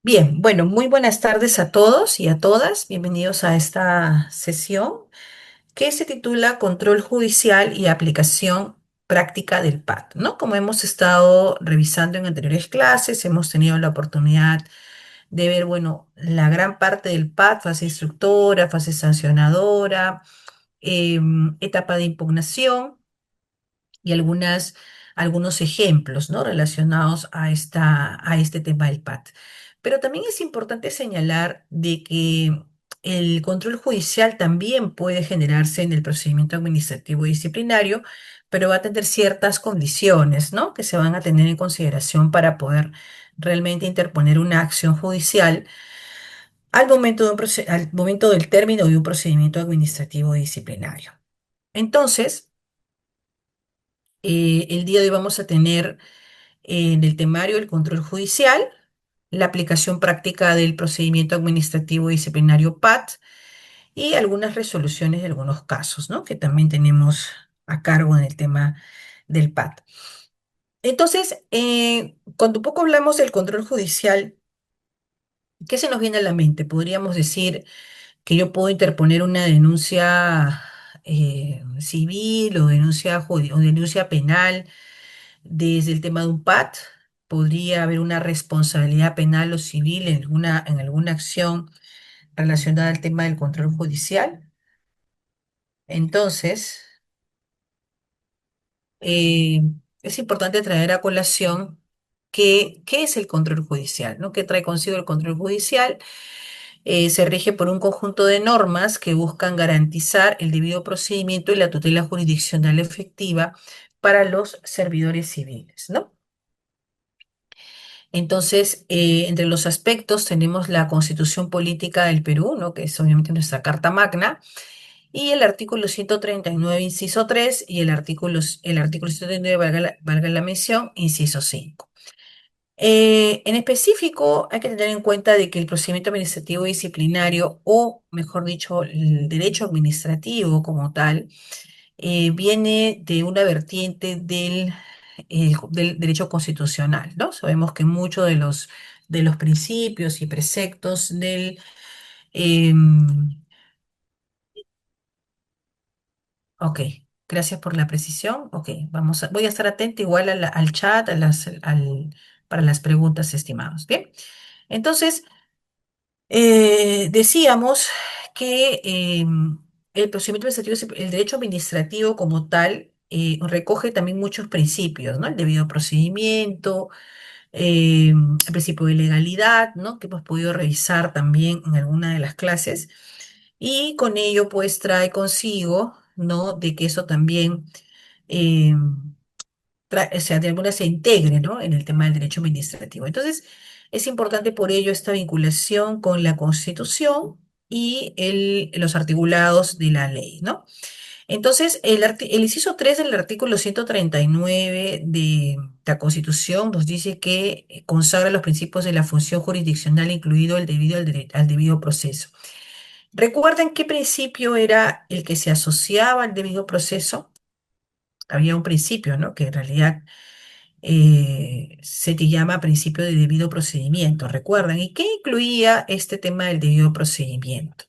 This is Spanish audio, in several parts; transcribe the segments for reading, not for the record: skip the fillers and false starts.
Bien, bueno, muy buenas tardes a todos y a todas. Bienvenidos a esta sesión que se titula Control Judicial y Aplicación Práctica del PAT, ¿no? Como hemos estado revisando en anteriores clases, hemos tenido la oportunidad de ver, bueno, la gran parte del PAT, fase instructora, fase sancionadora, etapa de impugnación y algunos ejemplos, ¿no? Relacionados a este tema del PAT. Pero también es importante señalar de que el control judicial también puede generarse en el procedimiento administrativo y disciplinario, pero va a tener ciertas condiciones, ¿no? Que se van a tener en consideración para poder realmente interponer una acción judicial al momento del término de un procedimiento administrativo y disciplinario. Entonces, el día de hoy vamos a tener en el temario el control judicial, la aplicación práctica del procedimiento administrativo disciplinario PAT y algunas resoluciones de algunos casos, ¿no? Que también tenemos a cargo en el tema del PAT. Entonces, cuando un poco hablamos del control judicial, ¿qué se nos viene a la mente? Podríamos decir que yo puedo interponer una denuncia civil o o denuncia penal desde el tema de un PAT. Podría haber una responsabilidad penal o civil en alguna acción relacionada al tema del control judicial. Entonces, eh, es importante traer a colación qué es el control judicial, ¿no? ¿Qué trae consigo el control judicial? Se rige por un conjunto de normas que buscan garantizar el debido procedimiento y la tutela jurisdiccional efectiva para los servidores civiles, ¿no? Entonces, entre los aspectos tenemos la Constitución Política del Perú, ¿no? Que es obviamente nuestra Carta Magna, y el artículo 139, inciso 3, y el artículo 139, valga la mención, inciso 5. En específico, hay que tener en cuenta de que el procedimiento administrativo disciplinario, o mejor dicho, el derecho administrativo como tal, viene de una vertiente del derecho constitucional, ¿no? Sabemos que muchos de los principios y preceptos em, ok, gracias por la precisión. Ok, voy a estar atenta igual al chat, para las preguntas, estimados. Bien, entonces, decíamos que el procedimiento administrativo, el derecho administrativo como tal, recoge también muchos principios, ¿no? El debido procedimiento, el principio de legalidad, ¿no? Que hemos podido revisar también en alguna de las clases. Y con ello, pues, trae consigo, ¿no? De que eso también, eh, o sea, de alguna se integre, ¿no? En el tema del derecho administrativo. Entonces, es importante por ello esta vinculación con la Constitución y los articulados de la ley, ¿no? Entonces, el inciso 3 del artículo 139 de la Constitución nos dice que consagra los principios de la función jurisdiccional, incluido al debido proceso. ¿Recuerdan qué principio era el que se asociaba al debido proceso? Había un principio, ¿no? Que en realidad se te llama principio de debido procedimiento, ¿recuerdan? ¿Y qué incluía este tema del debido procedimiento?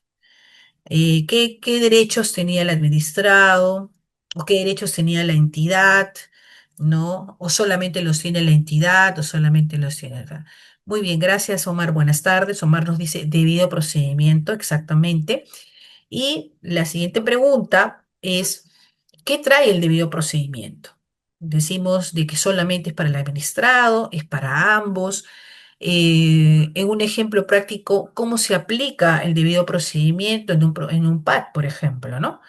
¿Qué derechos tenía el administrado? ¿O qué derechos tenía la entidad? ¿No? ¿O solamente los tiene la entidad? ¿O solamente los tiene Muy bien, gracias, Omar. Buenas tardes. Omar nos dice debido procedimiento, exactamente. Y la siguiente pregunta es, ¿qué trae el debido procedimiento? Decimos de que solamente es para el administrado, es para ambos. En un ejemplo práctico, ¿cómo se aplica el debido procedimiento en un PAT, por ejemplo, ¿no?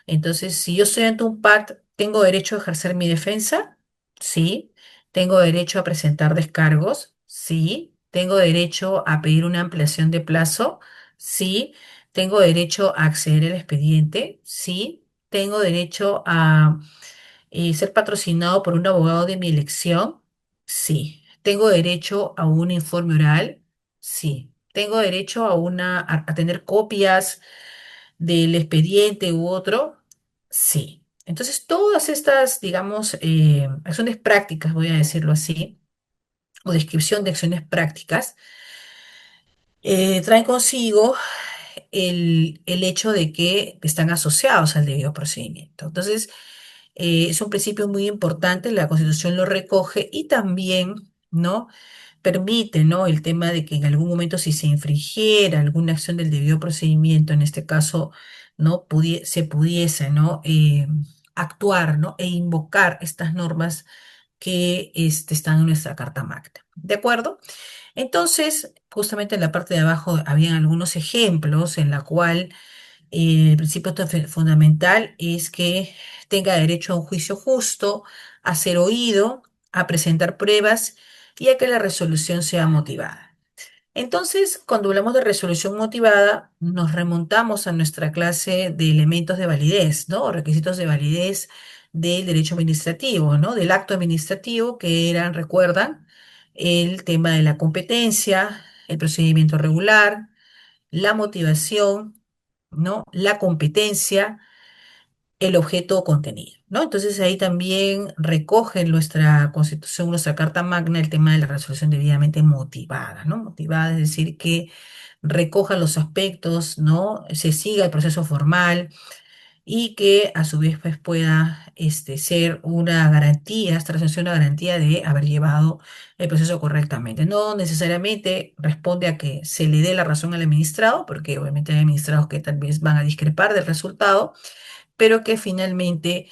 Entonces, si yo estoy ante un PAT, ¿tengo derecho a ejercer mi defensa? Sí. ¿Tengo derecho a presentar descargos? Sí. ¿Tengo derecho a pedir una ampliación de plazo? Sí. ¿Tengo derecho a acceder al expediente? Sí. ¿Tengo derecho a ser patrocinado por un abogado de mi elección? Sí. ¿Tengo derecho a un informe oral? Sí. ¿Tengo derecho a tener copias del expediente u otro? Sí. Entonces, todas estas, digamos, acciones prácticas, voy a decirlo así, o descripción de acciones prácticas, traen consigo el hecho de que están asociados al debido procedimiento. Entonces, es un principio muy importante, la Constitución lo recoge y también, ¿no? Permite, ¿no? El tema de que en algún momento si se infringiera alguna acción del debido procedimiento, en este caso, ¿no? Se pudiese, ¿no? Actuar, ¿no? E invocar estas normas que están en nuestra Carta Magna. ¿De acuerdo? Entonces, justamente en la parte de abajo habían algunos ejemplos en la cual el principio fundamental es que tenga derecho a un juicio justo, a ser oído, a presentar pruebas y a que la resolución sea motivada. Entonces, cuando hablamos de resolución motivada, nos remontamos a nuestra clase de elementos de validez, ¿no? O requisitos de validez del derecho administrativo, ¿no? Del acto administrativo, que eran, recuerdan, el tema de la competencia, el procedimiento regular, la motivación, ¿no? La competencia, el objeto o contenido, ¿no? Entonces ahí también recoge en nuestra Constitución, nuestra Carta Magna, el tema de la resolución debidamente motivada, ¿no? Motivada es decir, que recoja los aspectos, ¿no? Se siga el proceso formal y que a su vez pues, pueda ser una garantía, esta resolución una garantía de haber llevado el proceso correctamente. No necesariamente responde a que se le dé la razón al administrado, porque obviamente hay administrados que tal vez van a discrepar del resultado, pero que finalmente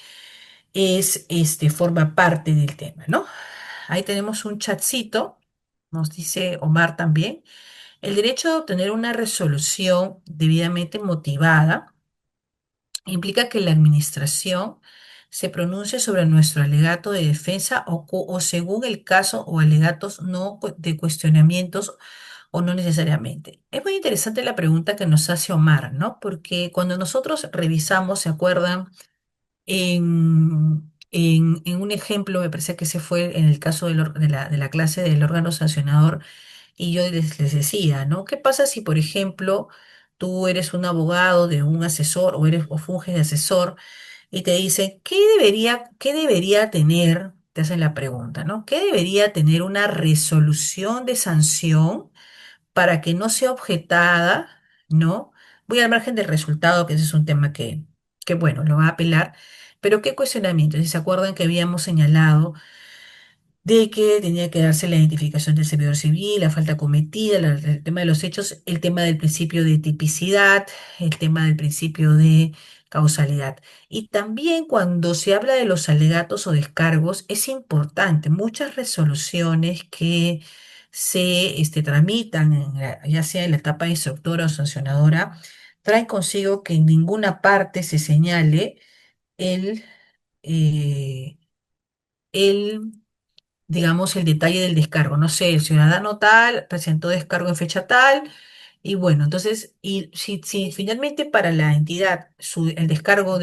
forma parte del tema, ¿no? Ahí tenemos un chatcito, nos dice Omar también. El derecho a obtener una resolución debidamente motivada implica que la administración se pronuncie sobre nuestro alegato de defensa o según el caso o alegatos no de cuestionamientos o no necesariamente. Es muy interesante la pregunta que nos hace Omar, ¿no? Porque cuando nosotros revisamos, ¿se acuerdan? En un ejemplo, me parece que ese fue en el caso de la clase del órgano sancionador, y yo les decía, ¿no? ¿Qué pasa si, por ejemplo, tú eres un abogado de un asesor o funges de asesor y te dicen, ¿qué debería tener? Te hacen la pregunta, ¿no? ¿Qué debería tener una resolución de sanción para que no sea objetada, ¿no? Voy al margen del resultado, que ese es un tema que bueno, lo va a apelar, pero ¿qué cuestionamiento? Si se acuerdan que habíamos señalado de que tenía que darse la identificación del servidor civil, la falta cometida, el tema de los hechos, el tema del principio de tipicidad, el tema del principio de causalidad. Y también cuando se habla de los alegatos o descargos, es importante, muchas resoluciones que se tramitan, ya sea en la etapa instructora o sancionadora, traen consigo que en ninguna parte se señale el, eh, el digamos, el detalle del descargo. No sé, el ciudadano tal presentó descargo en fecha tal, y bueno, entonces, y si finalmente para la entidad el descargo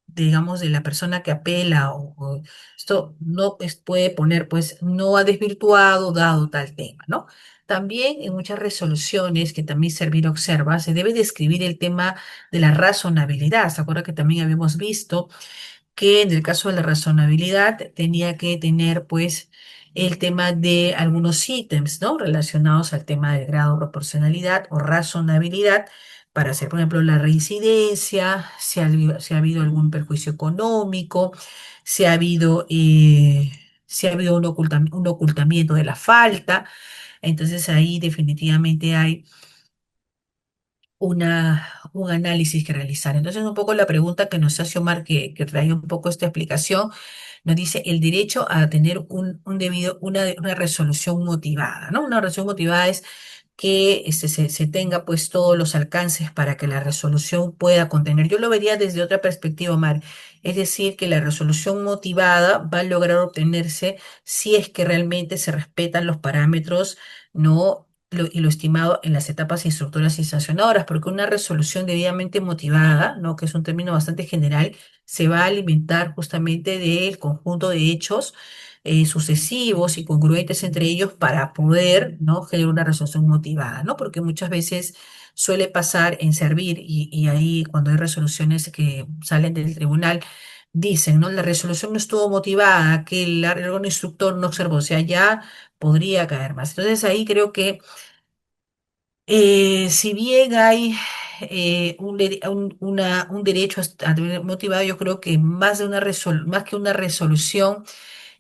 digamos, de la persona que apela o esto no puede poner, pues, no ha desvirtuado dado tal tema, ¿no? También en muchas resoluciones que también Servir observa, se debe describir el tema de la razonabilidad. ¿Se acuerda que también habíamos visto que en el caso de la razonabilidad tenía que tener pues el tema de algunos ítems, ¿no? Relacionados al tema del grado de proporcionalidad o razonabilidad para hacer, por ejemplo, la reincidencia, si ha habido algún perjuicio económico, si ha habido un ocultamiento de la falta. Entonces ahí definitivamente hay un análisis que realizar. Entonces, un poco la pregunta que nos hace Omar, que trae un poco esta explicación, nos dice el derecho a tener una resolución motivada, ¿no? Una resolución motivada es que se tenga pues todos los alcances para que la resolución pueda contener. Yo lo vería desde otra perspectiva, Omar. Es decir, que la resolución motivada va a lograr obtenerse si es que realmente se respetan los parámetros, ¿no? Y lo estimado en las etapas instructoras y sancionadoras, porque una resolución debidamente motivada, ¿no? Que es un término bastante general, se va a alimentar justamente del conjunto de hechos sucesivos y congruentes entre ellos para poder, ¿no? generar una resolución motivada, ¿no? Porque muchas veces suele pasar en Servir y ahí cuando hay resoluciones que salen del tribunal, dicen, ¿no? La resolución no estuvo motivada, que el órgano instructor no observó, o sea, ya podría caer más. Entonces ahí creo que Si bien hay un derecho a tener motivado, yo creo que más que una resolución,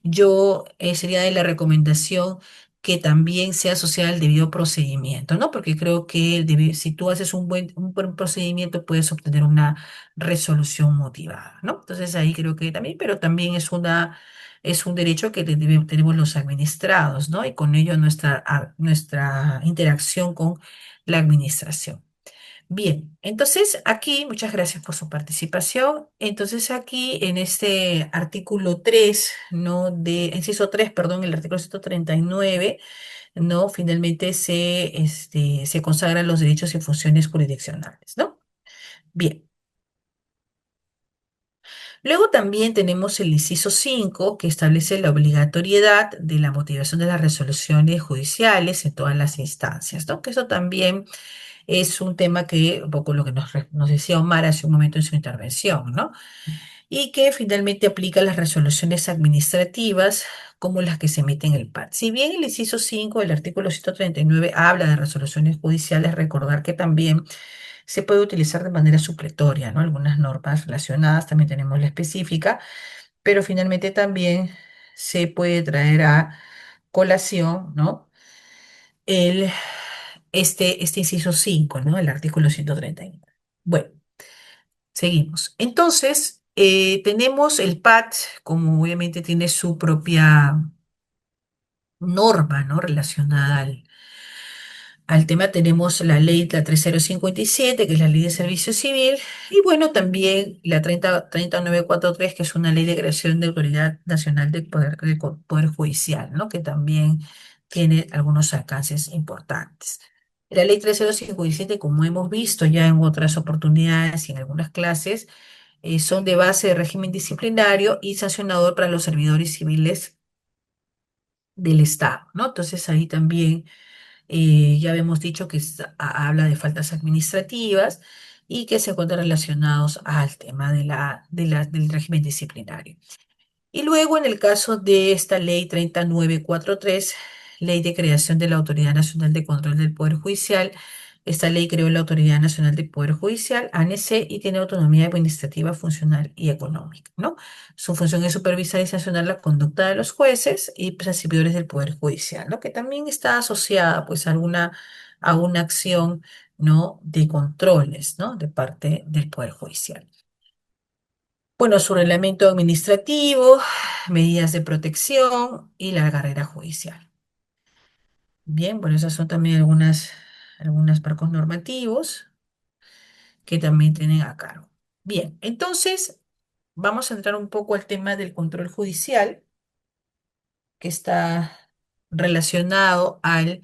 yo sería de la recomendación que también sea asociada al debido procedimiento, ¿no? Porque creo que si tú haces un buen procedimiento, puedes obtener una resolución motivada, ¿no? Entonces ahí creo que también, pero también es un derecho que tenemos los administrados, ¿no? Y con ello nuestra interacción con la administración. Bien, entonces aquí, muchas gracias por su participación. Entonces aquí en este artículo 3, ¿no? Inciso 3, perdón, el artículo 139, ¿no? Finalmente se consagran los derechos y funciones jurisdiccionales, ¿no? Bien. Luego también tenemos el inciso 5 que establece la obligatoriedad de la motivación de las resoluciones judiciales en todas las instancias, ¿no? Que eso también es un tema que, un poco lo que nos decía Omar hace un momento en su intervención, ¿no? Y que finalmente aplica las resoluciones administrativas como las que se emiten en el PAT. Si bien el inciso 5 del artículo 139 habla de resoluciones judiciales, recordar que también se puede utilizar de manera supletoria, ¿no? Algunas normas relacionadas, también tenemos la específica, pero finalmente también se puede traer a colación, ¿no? El, este inciso 5, ¿no? El artículo 139. Bueno, seguimos. Entonces, tenemos el PAT, como obviamente tiene su propia norma, ¿no? Relacionada al tema. Tenemos la ley, la 3057, que es la ley de servicio civil, y bueno, también la 30943, que es una ley de creación de Autoridad Nacional Poder Judicial, ¿no? Que también tiene algunos alcances importantes. La ley 30517, como hemos visto ya en otras oportunidades y en algunas clases, son de base de régimen disciplinario y sancionador para los servidores civiles del Estado, ¿no? Entonces ahí también ya habíamos dicho que habla de faltas administrativas y que se encuentran relacionados al tema del régimen disciplinario. Y luego, en el caso de esta ley 3943, ley de creación de la Autoridad Nacional de Control del Poder Judicial, esta ley creó la Autoridad Nacional del Poder Judicial, ANC, y tiene autonomía administrativa, funcional y económica, ¿no? Su función es supervisar y sancionar la conducta de los jueces y servidores del Poder Judicial, ¿no? Que también está asociada, pues, a una acción, ¿no? De controles, ¿no? De parte del Poder Judicial. Bueno, su reglamento administrativo, medidas de protección y la carrera judicial. Bien, bueno, esas son también algunos marcos normativos que también tienen a cargo. Bien, entonces vamos a entrar un poco al tema del control judicial, que está relacionado a la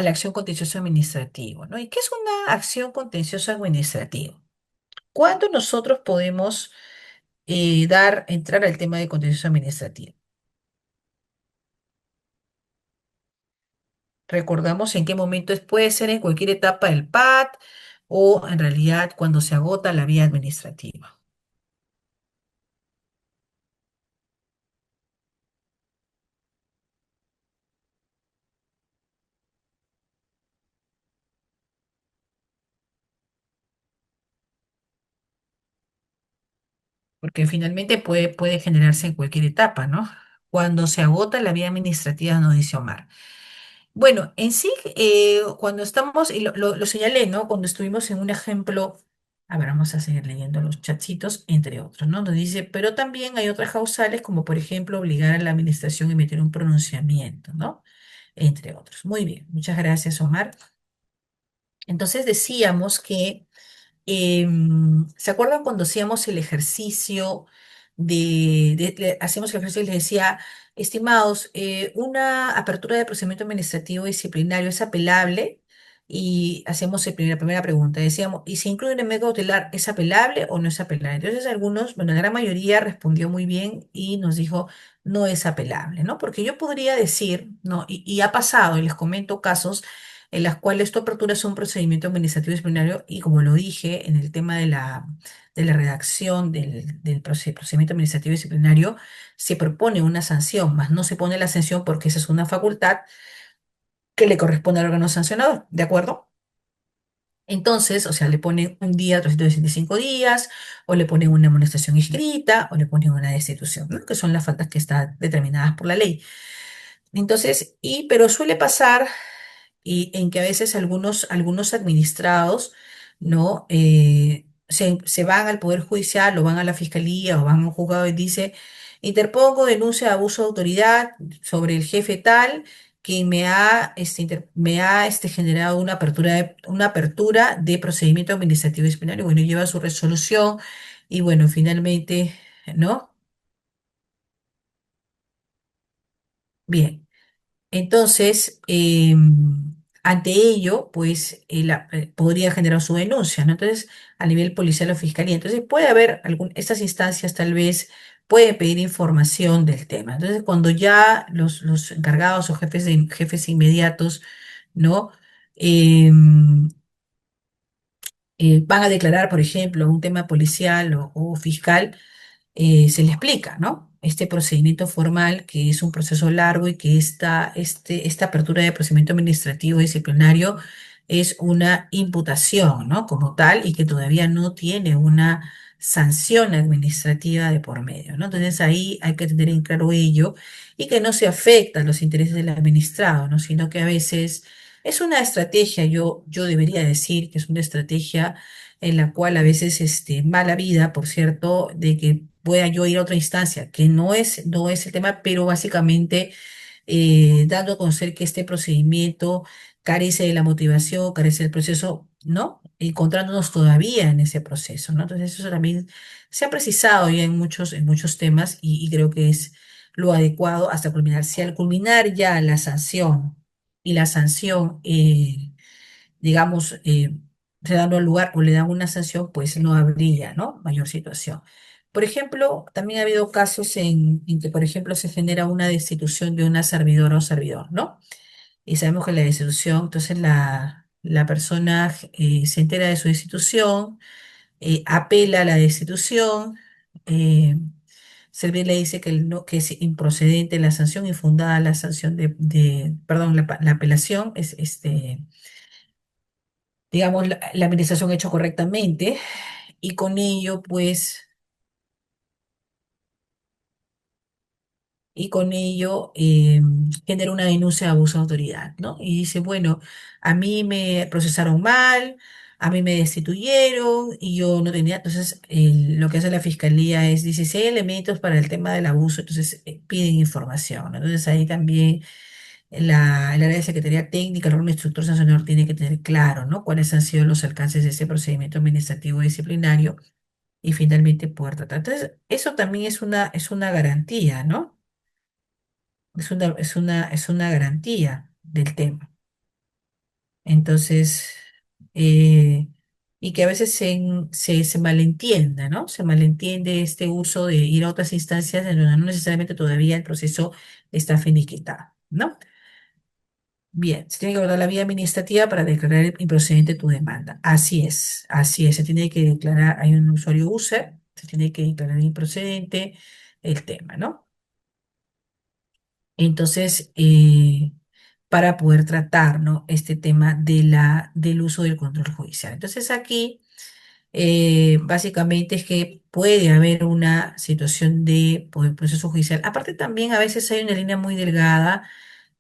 acción contencioso administrativo, ¿no? ¿Y qué es una acción contencioso administrativo? ¿Cuándo nosotros podemos entrar al tema de contencioso administrativo? Recordamos en qué momento puede ser en cualquier etapa del PAT o en realidad cuando se agota la vía administrativa. Porque finalmente puede generarse en cualquier etapa, ¿no? Cuando se agota la vía administrativa, nos dice Omar. Bueno, en sí, cuando estamos, y lo señalé, ¿no? Cuando estuvimos en un ejemplo, a ver, vamos a seguir leyendo los chatcitos, entre otros, ¿no? Nos dice, pero también hay otras causales, como por ejemplo obligar a la administración a emitir un pronunciamiento, ¿no? Entre otros. Muy bien, muchas gracias, Omar. Entonces decíamos que ¿se acuerdan cuando hacíamos el ejercicio hacíamos el ejercicio y les decía, estimados, una apertura de procedimiento administrativo disciplinario es apelable? Y hacemos la primera pregunta, decíamos, ¿y si incluye un método cautelar, es apelable o no es apelable? Entonces algunos, bueno, la gran mayoría respondió muy bien y nos dijo, no es apelable, ¿no? Porque yo podría decir, ¿no? Y ha pasado, y les comento casos en las cuales tu apertura es un procedimiento administrativo disciplinario y como lo dije en el tema de la redacción del procedimiento administrativo disciplinario, se propone una sanción, más no se pone la sanción porque esa es una facultad que le corresponde al órgano sancionador, ¿de acuerdo? Entonces, o sea, le ponen un día, 365 días, o le ponen una amonestación escrita, o le ponen una destitución, ¿no? Que son las faltas que están determinadas por la ley. Entonces, pero suele pasar y en que a veces algunos administrados, ¿no? Se van al Poder Judicial o van a la Fiscalía o van a un juzgado y dice, interpongo denuncia de abuso de autoridad sobre el jefe tal que me ha generado una apertura de procedimiento administrativo disciplinario. Bueno, lleva su resolución y bueno, finalmente, ¿no? Bien. Entonces, ante ello, pues podría generar su denuncia, ¿no? Entonces, a nivel policial o fiscalía. Entonces, puede haber estas instancias tal vez pueden pedir información del tema. Entonces, cuando ya los encargados o jefes inmediatos, ¿no? Em, van a declarar, por ejemplo, un tema policial o fiscal, se le explica, ¿no? Este procedimiento formal, que es un proceso largo y que esta apertura de procedimiento administrativo disciplinario es una imputación, ¿no? Como tal, y que todavía no tiene una sanción administrativa de por medio, ¿no? Entonces ahí hay que tener en claro ello y que no se afectan los intereses del administrado, ¿no? Sino que a veces es una estrategia, yo debería decir que es una estrategia en la cual a veces mala vida, por cierto, de que pueda yo ir a otra instancia, que no es el tema, pero básicamente dando a conocer que este procedimiento carece de la motivación, carece del proceso, ¿no? Encontrándonos todavía en ese proceso, ¿no? Entonces eso también se ha precisado ya en muchos temas y creo que es lo adecuado hasta culminar. Si al culminar ya la sanción y la sanción digamos, se dan un lugar o le dan una sanción, pues no habría, ¿no? Mayor situación. Por ejemplo, también ha habido casos en que, por ejemplo, se genera una destitución de una servidora o servidor, ¿no? Y sabemos que la destitución, entonces la persona se entera de su destitución, apela a la destitución, eh, Servir le dice que es improcedente la sanción, infundada la sanción perdón, la apelación es digamos, la administración hecho correctamente y con ello, pues, genera una denuncia de abuso de autoridad, ¿no? Y dice, bueno, a mí me procesaron mal, a mí me destituyeron y yo no tenía, entonces, lo que hace la fiscalía es, dice, si hay elementos para el tema del abuso, entonces piden información, ¿no? Entonces ahí también el área de Secretaría Técnica, el órgano instructor sancionador tiene que tener claro, ¿no? Cuáles han sido los alcances de ese procedimiento administrativo disciplinario y finalmente poder tratar. Entonces, eso también es una garantía, ¿no? Es una garantía del tema. Entonces, eh, y que a veces se malentienda, ¿no? Se malentiende este uso de ir a otras instancias en donde no necesariamente todavía el proceso está finiquitado, ¿no? Bien, se tiene que abordar la vía administrativa para declarar improcedente tu demanda. Así es, se tiene que declarar, hay un usuario user, se tiene que declarar improcedente el tema, ¿no? Entonces, para poder tratar, ¿no? Este tema del uso del control judicial. Entonces, aquí, básicamente es que puede haber una situación de proceso judicial. Aparte, también a veces hay una línea muy delgada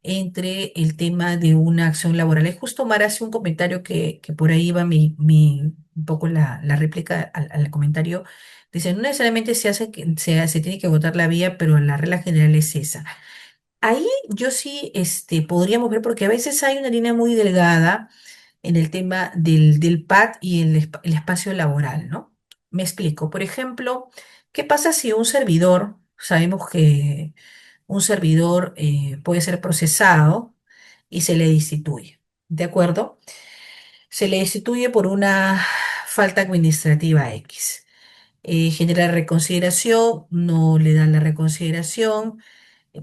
entre el tema de una acción laboral. Es justo Mara hace un comentario que por ahí va un poco la réplica al comentario. Dice, no necesariamente se tiene que votar la vía, pero la regla general es esa. Ahí yo sí podríamos ver, porque a veces hay una línea muy delgada en el tema del PAT y el espacio laboral, ¿no? Me explico. Por ejemplo, ¿qué pasa si un servidor, sabemos que un servidor puede ser procesado y se le destituye? ¿De acuerdo? Se le destituye por una falta administrativa X. Genera reconsideración, no le dan la reconsideración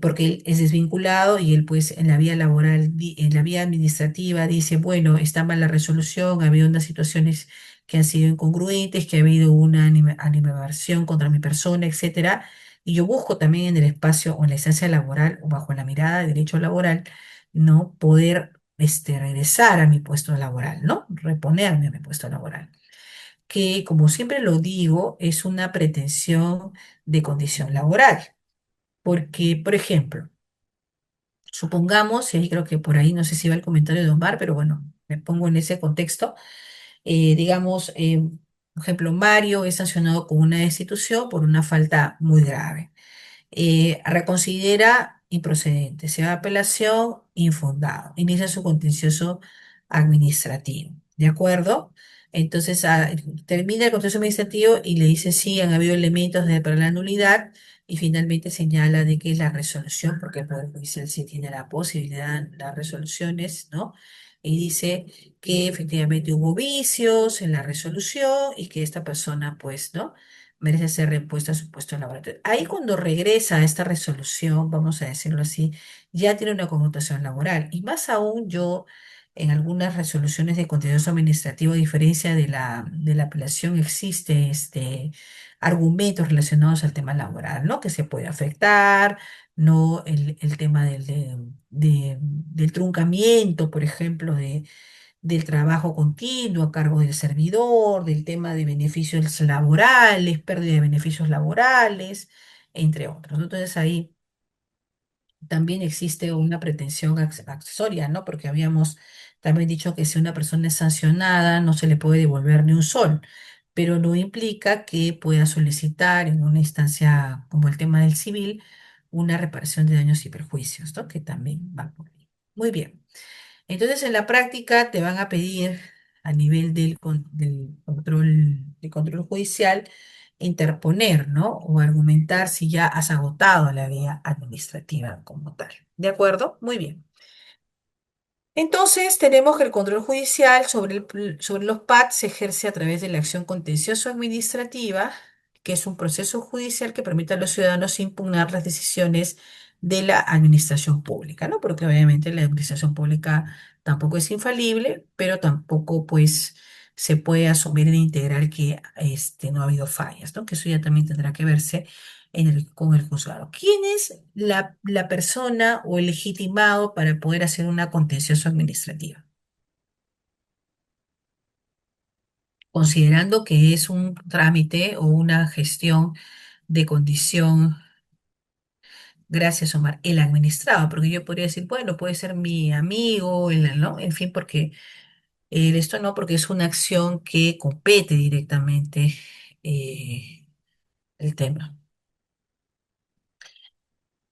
porque él es desvinculado y él pues en la vía laboral, en la vía administrativa dice, bueno, está mal la resolución, ha habido unas situaciones que han sido incongruentes, que ha habido una animadversión contra mi persona, etcétera. Y yo busco también en el espacio o en la instancia laboral o bajo la mirada de derecho laboral, ¿no? Poder regresar a mi puesto laboral, ¿no? Reponerme a mi puesto laboral, que como siempre lo digo, es una pretensión de condición laboral, porque, por ejemplo, supongamos, y ahí creo que por ahí no sé si va el comentario de Omar, pero bueno, me pongo en ese contexto, digamos, por ejemplo, Mario es sancionado con una destitución por una falta muy grave. Reconsidera improcedente, se va a apelación, infundado, inicia su contencioso administrativo, ¿de acuerdo? Entonces termina el contencioso administrativo y le dice sí, han habido elementos para la nulidad y finalmente señala de que la resolución, porque el Poder Judicial sí tiene la posibilidad de las resoluciones, ¿no? Y dice que efectivamente hubo vicios en la resolución y que esta persona, pues, ¿no? Merece ser repuesta a su puesto laboral. Entonces, ahí cuando regresa a esta resolución, vamos a decirlo así, ya tiene una connotación laboral. Y más aún yo, en algunas resoluciones de contencioso administrativo, a diferencia de la apelación, existe argumentos relacionados al tema laboral, ¿no? Que se puede afectar, ¿no? El tema del truncamiento, por ejemplo, del trabajo continuo a cargo del servidor, del tema de beneficios laborales, pérdida de beneficios laborales, entre otros, ¿no? Entonces ahí también existe una pretensión accesoria, ¿no? Porque habíamos también dicho que si una persona es sancionada no se le puede devolver ni un sol, pero no implica que pueda solicitar en una instancia como el tema del civil una reparación de daños y perjuicios, ¿no? Que también va por ahí. Muy bien. Entonces, en la práctica te van a pedir a nivel del control judicial interponer, ¿no? O argumentar si ya has agotado la vía administrativa como tal. ¿De acuerdo? Muy bien. Entonces, tenemos que el control judicial sobre los PAD se ejerce a través de la acción contencioso-administrativa, que es un proceso judicial que permite a los ciudadanos impugnar las decisiones de la administración pública, ¿no? Porque obviamente la administración pública tampoco es infalible, pero tampoco, pues, se puede asumir en integral que no ha habido fallas, ¿no? Que eso ya también tendrá que verse con el juzgado. ¿Quién es la persona o el legitimado para poder hacer una contencioso administrativa? Considerando que es un trámite o una gestión de condición, gracias Omar, el administrado, porque yo podría decir, bueno, puede ser mi amigo, ¿no? En fin, porque esto no, porque es una acción que compete directamente eh, el tema.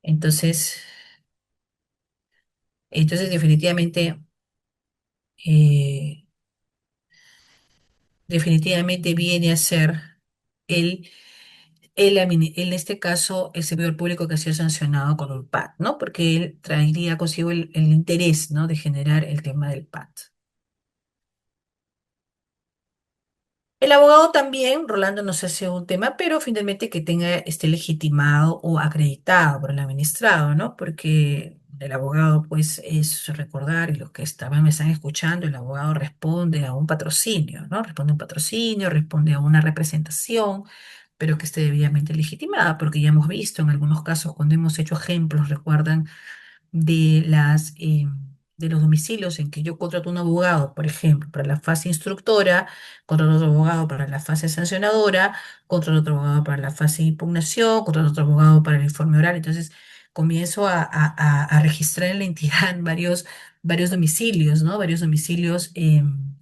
Entonces, entonces eh, definitivamente viene a ser el, en este caso, el servidor público que ha sido sancionado con un PAT, ¿no? Porque él traería consigo el interés, ¿no? De generar el tema del PAT. El abogado también, Rolando, no sé si es un tema, pero finalmente que esté legitimado o acreditado por el administrado, ¿no? Porque el abogado, pues, es recordar, y los que estaban, me están escuchando, el abogado responde a un patrocinio, ¿no? Responde a un patrocinio, responde a una representación, pero que esté debidamente legitimada, porque ya hemos visto en algunos casos cuando hemos hecho ejemplos, recuerdan de los domicilios en que yo contrato un abogado, por ejemplo, para la fase instructora, contrato otro abogado para la fase sancionadora, contrato otro abogado para la fase de impugnación, contrato otro abogado para el informe oral. Entonces, comienzo a registrar en la entidad varios domicilios, ¿no? Varios domicilios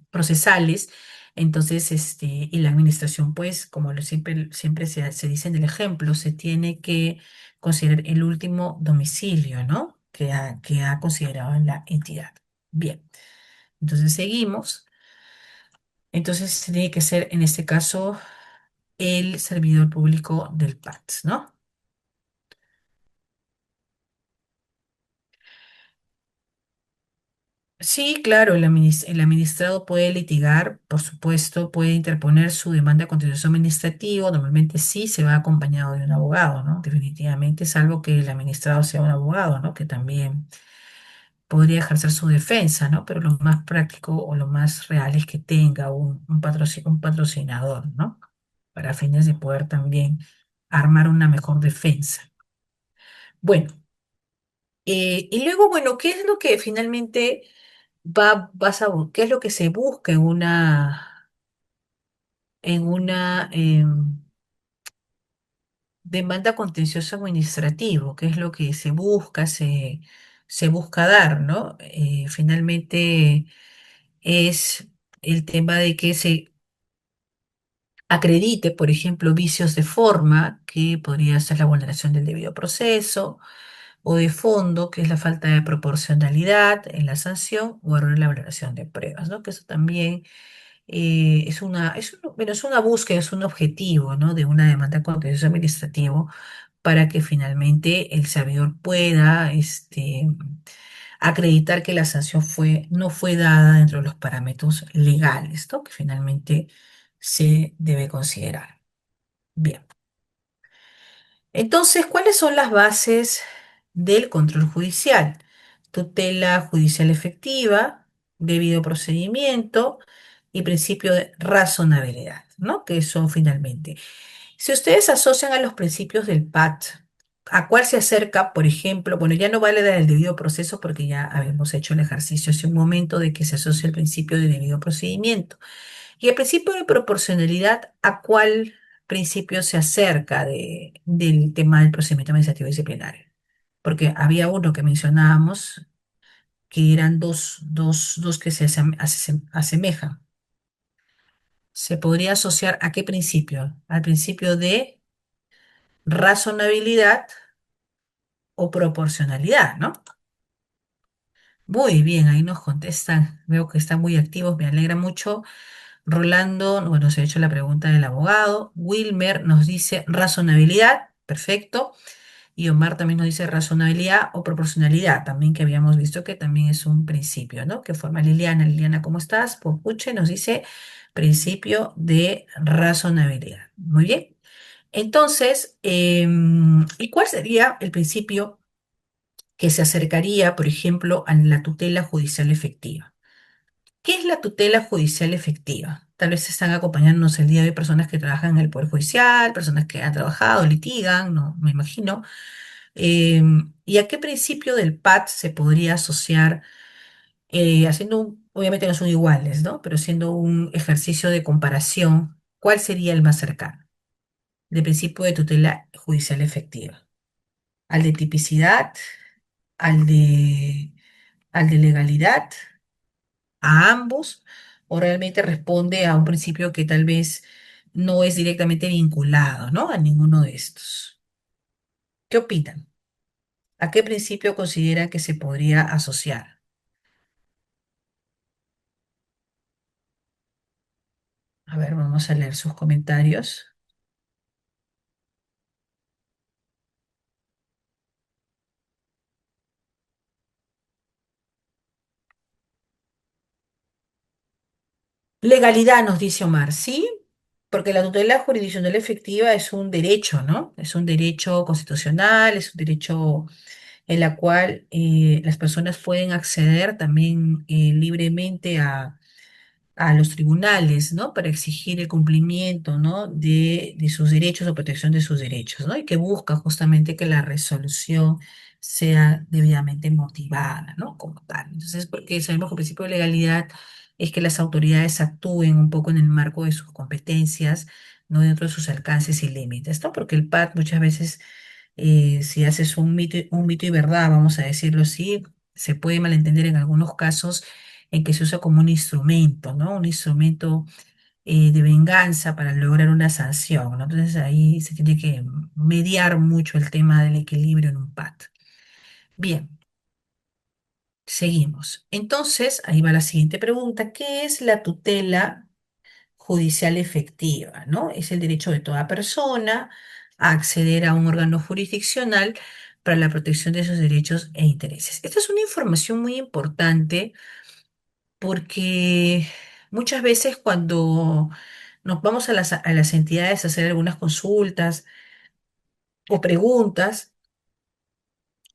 procesales. Entonces, y la administración, pues, como siempre se dice en el ejemplo, se tiene que considerar el último domicilio, ¿no? Que ha considerado la entidad. Bien, entonces seguimos. Entonces tiene que ser, en este caso, el servidor público del PAT, ¿no? Sí, claro, el administrado puede litigar, por supuesto, puede interponer su demanda de contencioso administrativo, normalmente sí se va acompañado de un abogado, ¿no? Definitivamente, salvo que el administrado sea un abogado, ¿no? Que también podría ejercer su defensa, ¿no? Pero lo más práctico o lo más real es que tenga un patrocinador, ¿no? Para fines de poder también armar una mejor defensa. Bueno, y luego, bueno, ¿qué es lo que finalmente ¿qué es lo que se busca en una demanda contencioso administrativo? ¿Qué es lo que se busca dar, ¿no? Finalmente es el tema de que se acredite, por ejemplo, vicios de forma, que podría ser la vulneración del debido proceso, o de fondo, que es la falta de proporcionalidad en la sanción o error en la valoración de pruebas, ¿no? Que eso también bueno, es una búsqueda, es un objetivo, ¿no? De una demanda contencioso administrativo para que finalmente el servidor pueda acreditar que la sanción no fue dada dentro de los parámetros legales, ¿no? Que finalmente se debe considerar. Bien. Entonces, ¿cuáles son las bases del control judicial? Tutela judicial efectiva, debido procedimiento y principio de razonabilidad, ¿no? Que son finalmente. Si ustedes asocian a los principios del PAT, ¿a cuál se acerca, por ejemplo? Bueno, ya no vale dar el debido proceso porque ya habíamos hecho el ejercicio hace un momento de que se asocia el principio de debido procedimiento. Y el principio de proporcionalidad, ¿a cuál principio se acerca del tema del procedimiento administrativo disciplinario? Porque había uno que mencionábamos, que eran dos que se asemejan. ¿Se podría asociar a qué principio? Al principio de razonabilidad o proporcionalidad, ¿no? Muy bien, ahí nos contestan. Veo que están muy activos, me alegra mucho. Rolando, bueno, se ha hecho la pregunta del abogado. Wilmer nos dice razonabilidad, perfecto. Y Omar también nos dice razonabilidad o proporcionalidad, también que habíamos visto que también es un principio, ¿no? Que forma Liliana. Liliana, ¿cómo estás? Popuche nos dice principio de razonabilidad. Muy bien. Entonces, ¿y cuál sería el principio que se acercaría, por ejemplo, a la tutela judicial efectiva? ¿Qué es la tutela judicial efectiva? Tal vez están acompañándonos el día de hoy personas que trabajan en el Poder Judicial, personas que han trabajado, litigan, no, me imagino. ¿Y a qué principio del PAT se podría asociar, obviamente no son iguales, ¿no? Pero haciendo un ejercicio de comparación, ¿cuál sería el más cercano? De principio de tutela judicial efectiva. ¿Al de tipicidad? ¿Al al de legalidad? ¿A ambos? ¿O realmente responde a un principio que tal vez no es directamente vinculado, ¿no? A ninguno de estos? ¿Qué opinan? ¿A qué principio consideran que se podría asociar? A ver, vamos a leer sus comentarios. Legalidad, nos dice Omar, ¿sí? Porque la tutela jurisdiccional efectiva es un derecho, ¿no? Es un derecho constitucional, es un derecho en la cual las personas pueden acceder también libremente a los tribunales, ¿no? Para exigir el cumplimiento, ¿no? De sus derechos o protección de sus derechos, ¿no? Y que busca justamente que la resolución sea debidamente motivada, ¿no? Como tal. Entonces, porque sabemos que el principio de legalidad es que las autoridades actúen un poco en el marco de sus competencias, no dentro de sus alcances y límites, ¿no? Porque el PAT muchas veces, si haces un mito y verdad, vamos a decirlo así, se puede malentender en algunos casos en que se usa como un instrumento, ¿no? Un instrumento de venganza para lograr una sanción, ¿no? Entonces ahí se tiene que mediar mucho el tema del equilibrio en un PAT. Bien, seguimos. Entonces, ahí va la siguiente pregunta. ¿Qué es la tutela judicial efectiva, ¿no? Es el derecho de toda persona a acceder a un órgano jurisdiccional para la protección de sus derechos e intereses. Esta es una información muy importante porque muchas veces cuando nos vamos a a las entidades a hacer algunas consultas o preguntas,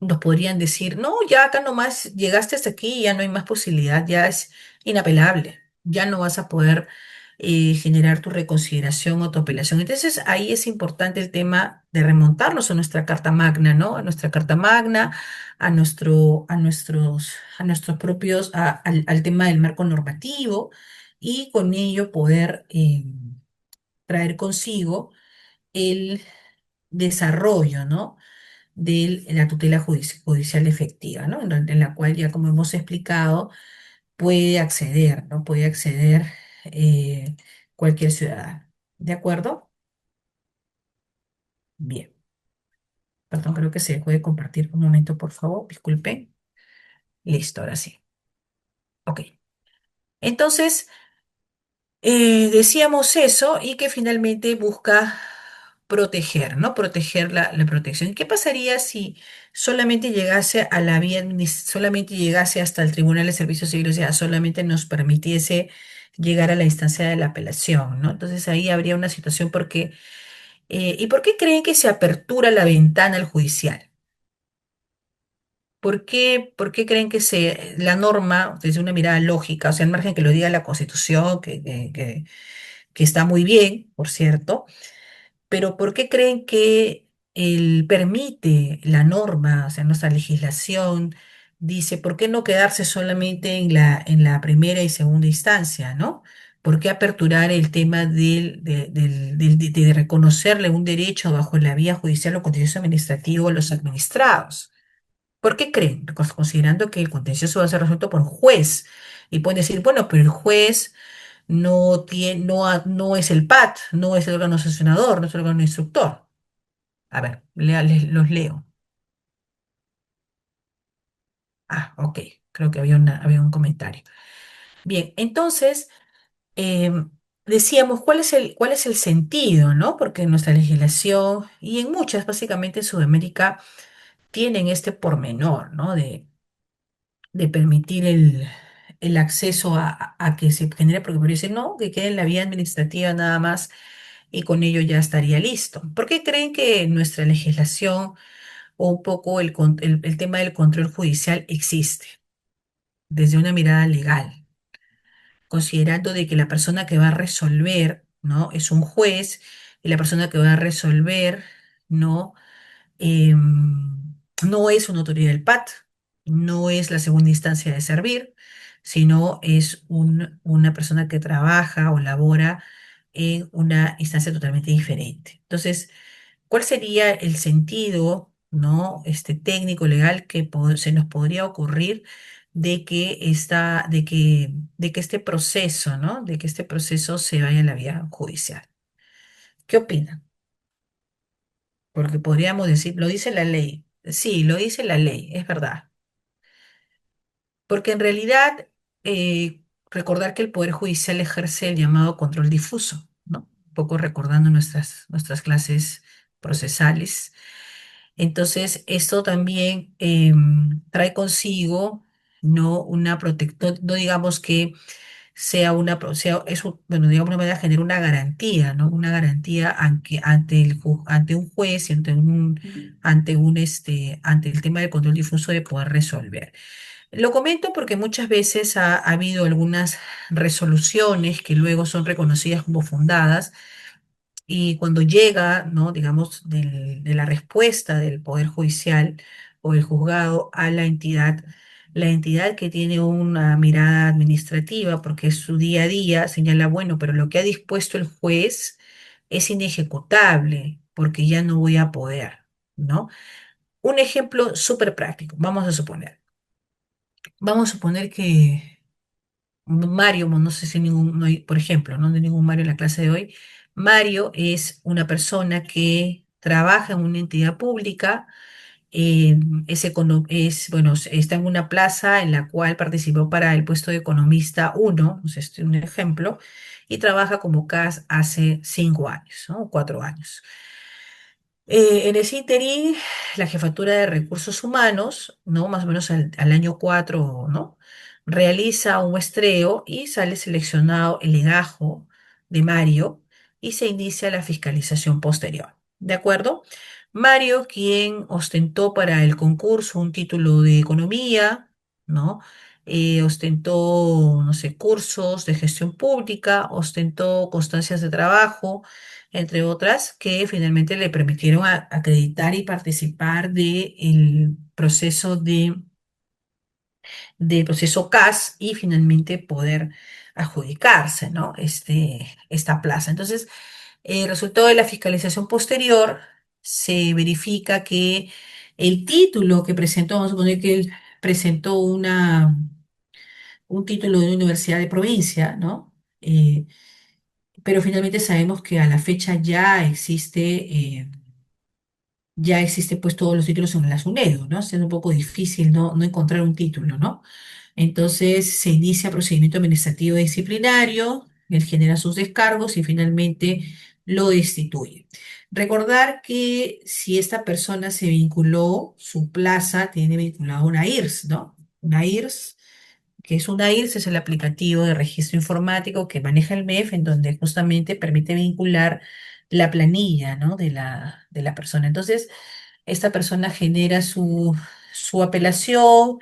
nos podrían decir, no, ya acá nomás llegaste hasta aquí, ya no hay más posibilidad, ya es inapelable, ya no vas a poder generar tu reconsideración o tu apelación. Entonces ahí es importante el tema de remontarnos a nuestra Carta Magna, ¿no? A nuestra Carta Magna, a nuestros propios, al tema del marco normativo y con ello poder traer consigo el desarrollo, ¿no? De la tutela judicial efectiva, ¿no? En la cual ya como hemos explicado puede acceder, ¿no? Puede acceder cualquier ciudadano. ¿De acuerdo? Bien. Perdón, creo que se puede compartir un momento, por favor. Disculpen. Listo, ahora sí. Ok. Entonces, decíamos eso y que finalmente busca proteger, ¿no? Proteger la protección. ¿Qué pasaría si solamente llegase a la vía, solamente llegase hasta el Tribunal de Servicios Civiles, o sea, solamente nos permitiese llegar a la instancia de la apelación, ¿no? Entonces ahí habría una situación porque, ¿y por qué creen que se apertura la ventana al judicial? Por qué creen que la norma, desde una mirada lógica, o sea, al margen que lo diga la Constitución, que está muy bien, por cierto, pero ¿por qué creen que permite la norma, o sea, nuestra legislación, dice, ¿por qué no quedarse solamente en la primera y segunda instancia, ¿no? ¿Por qué aperturar el tema de reconocerle un derecho bajo la vía judicial o contencioso administrativo a los administrados? ¿Por qué creen? Considerando que el contencioso va a ser resuelto por un juez. Y pueden decir, bueno, pero el juez no es el PAT, no es el órgano sancionador, no es el órgano instructor. A ver, los leo. Ah, ok, creo que había un comentario. Bien, entonces, decíamos, cuál es el sentido, ¿no? Porque en nuestra legislación y en muchas, básicamente en Sudamérica, tienen este pormenor, ¿no? De permitir el acceso a que se genere, porque por decir, no, que quede en la vía administrativa nada más y con ello ya estaría listo. ¿Por qué creen que en nuestra legislación o un poco el tema del control judicial existe desde una mirada legal, considerando de que la persona que va a resolver, ¿no? Es un juez y la persona que va a resolver, ¿no? No es una autoridad del PAT, no es la segunda instancia de servir, sino es una persona que trabaja o labora en una instancia totalmente diferente. Entonces, ¿cuál sería el sentido, ¿no? Este técnico legal que se nos podría ocurrir de que este proceso, ¿no? De que este proceso se vaya a la vía judicial. ¿Qué opinan? Porque podríamos decir, lo dice la ley. Sí, lo dice la ley, es verdad. Porque en realidad, recordar que el Poder Judicial ejerce el llamado control difuso, ¿no? Un poco recordando nuestras clases procesales. Entonces, esto también trae consigo, ¿no? Una protección, no digamos que sea bueno, digamos de una manera, genera una garantía, ¿no? Una garantía ante un juez y ante el tema del control difuso de poder resolver. Lo comento porque muchas veces ha habido algunas resoluciones que luego son reconocidas como fundadas y cuando llega, ¿no? Digamos, de la respuesta del Poder Judicial o el juzgado a la entidad que tiene una mirada administrativa, porque es su día a día, señala, bueno, pero lo que ha dispuesto el juez es inejecutable, porque ya no voy a poder, ¿no? Un ejemplo súper práctico, vamos a suponer que Mario, no sé si no hay, por ejemplo, no hay ningún Mario en la clase de hoy. Mario es una persona que trabaja en una entidad pública, bueno, está en una plaza en la cual participó para el puesto de economista uno, o sea, este es un ejemplo, y trabaja como CAS hace 5 años, ¿no? O 4 años. En ese interín, la Jefatura de Recursos Humanos, ¿no? Más o menos al año 4, ¿no? Realiza un muestreo y sale seleccionado el legajo de Mario y se inicia la fiscalización posterior. ¿De acuerdo? Mario, quien ostentó para el concurso un título de economía, ¿no? ostentó, no sé, cursos de gestión pública, ostentó constancias de trabajo, entre otras, que finalmente le permitieron acreditar y participar del proceso del proceso CAS y finalmente poder adjudicarse, ¿no? Esta plaza. Entonces, resultado de la fiscalización posterior, se verifica que el título que presentó, vamos a suponer que él presentó un título de una universidad de provincia, ¿no? Pero finalmente sabemos que a la fecha ya existe pues todos los títulos en la SUNEDU, ¿no? Es un poco difícil no encontrar un título, ¿no? Entonces se inicia procedimiento administrativo disciplinario, él genera sus descargos y finalmente lo destituye. Recordar que si esta persona se vinculó, su plaza tiene vinculado una IRS, ¿no? Una IRS, que es una IRS, es el aplicativo de registro informático que maneja el MEF, en donde justamente permite vincular la planilla, ¿no? de la persona. Entonces, esta persona genera su apelación,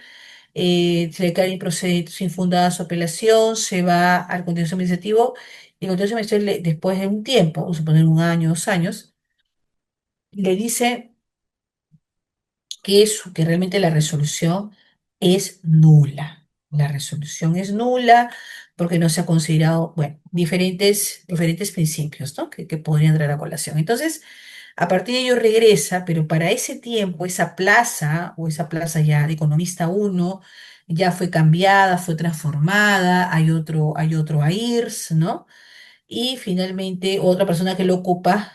se le cae procedimiento infundada su apelación, se va al contencioso administrativo y el contencioso administrativo después de un tiempo, vamos a suponer un año, 2 años, le dice que realmente la resolución es nula. La resolución es nula porque no se ha considerado, bueno, diferentes principios, ¿no? que podrían entrar a colación. Entonces, a partir de ello regresa, pero para ese tiempo esa plaza o esa plaza ya de economista uno ya fue cambiada, fue transformada, hay otro AIRS, ¿no? Y finalmente otra persona que lo ocupa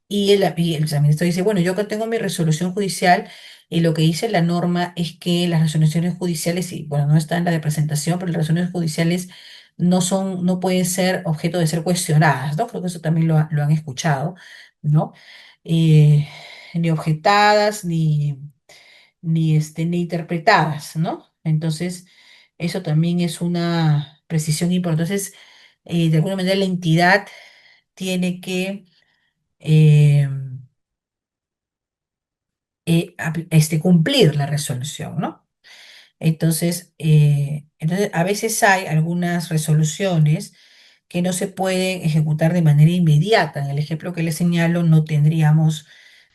y el examinador dice, bueno, yo acá tengo mi resolución judicial y lo que dice la norma es que las resoluciones judiciales, y bueno, no está en la de presentación, pero las resoluciones judiciales no pueden ser objeto de ser cuestionadas, ¿no? Creo que eso también lo han escuchado, ¿no? Eh, ni objetadas, ni interpretadas, ¿no? Entonces, eso también es una precisión importante. Entonces, de alguna manera la entidad tiene que eh, cumplir la resolución, ¿no? Entonces, a veces hay algunas resoluciones que no se pueden ejecutar de manera inmediata. En el ejemplo que le señalo, no tendríamos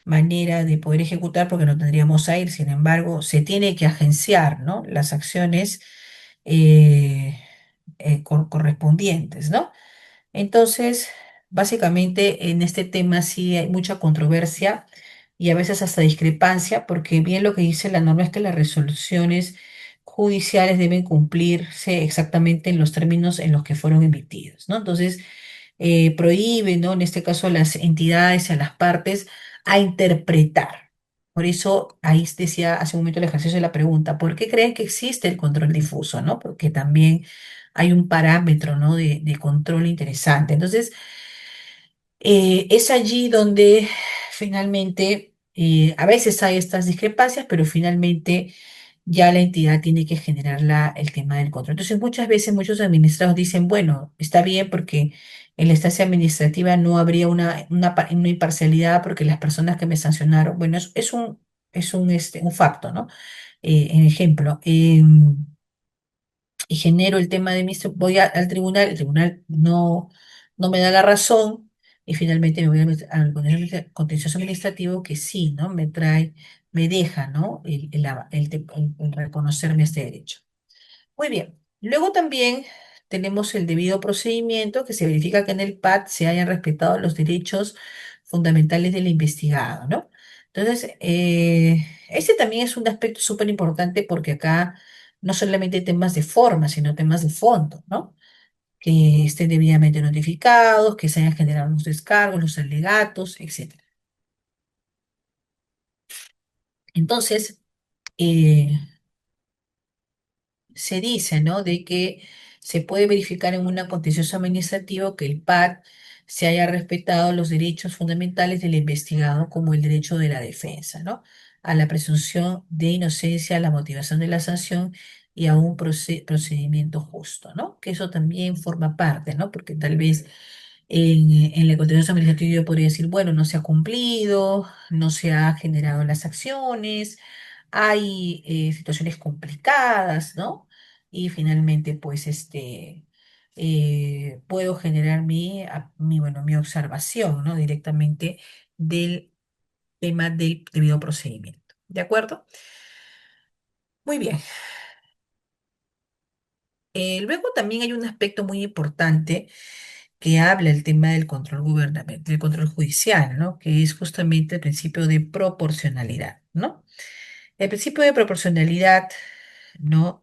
manera de poder ejecutar porque no tendríamos a ir. Sin embargo, se tiene que agenciar, ¿no? Las acciones eh, correspondientes, ¿no? Entonces, básicamente en este tema sí hay mucha controversia y a veces hasta discrepancia, porque bien lo que dice la norma es que las resoluciones judiciales deben cumplirse exactamente en los términos en los que fueron emitidos, ¿no? Entonces, prohíbe, ¿no? En este caso a las entidades y a las partes a interpretar. Por eso ahí decía hace un momento el ejercicio de la pregunta, ¿por qué creen que existe el control difuso, ¿no? Porque también hay un parámetro, ¿no? de control interesante. Entonces, es allí donde finalmente, a veces hay estas discrepancias, pero finalmente ya la entidad tiene que generar el tema del control. Entonces, muchas veces muchos administrados dicen, bueno, está bien porque en la instancia administrativa no habría una imparcialidad porque las personas que me sancionaron, bueno, un facto, ¿no? En ejemplo, y genero el tema de voy al tribunal, el tribunal no me da la razón y finalmente me voy al contencioso administrativo que sí, ¿no? Me deja, ¿no? El reconocerme este derecho. Muy bien. Luego también tenemos el debido procedimiento que se verifica que en el PAT se hayan respetado los derechos fundamentales del investigado, ¿no? Entonces, este también es un aspecto súper importante porque acá no solamente temas de forma, sino temas de fondo, ¿no? Que estén debidamente notificados, que se hayan generado los descargos, los alegatos, etcétera. Entonces, eh, se dice, ¿no? De que se puede verificar en un contencioso administrativo que el PAD se haya respetado los derechos fundamentales del investigado, como el derecho de la defensa, ¿no? A la presunción de inocencia, a la motivación de la sanción y a un procedimiento justo, ¿no? Que eso también forma parte, ¿no? Porque tal vez en el contencioso administrativo yo podría decir, bueno, no se ha cumplido, no se ha generado las acciones, hay situaciones complicadas, ¿no? y finalmente pues puedo generar bueno, mi observación, ¿no? Directamente del tema del debido procedimiento. ¿De acuerdo? Muy bien. Luego también hay un aspecto muy importante que habla el tema del control gubernamental, del control judicial, ¿no? Que es justamente el principio de proporcionalidad, ¿no? El principio de proporcionalidad, ¿no?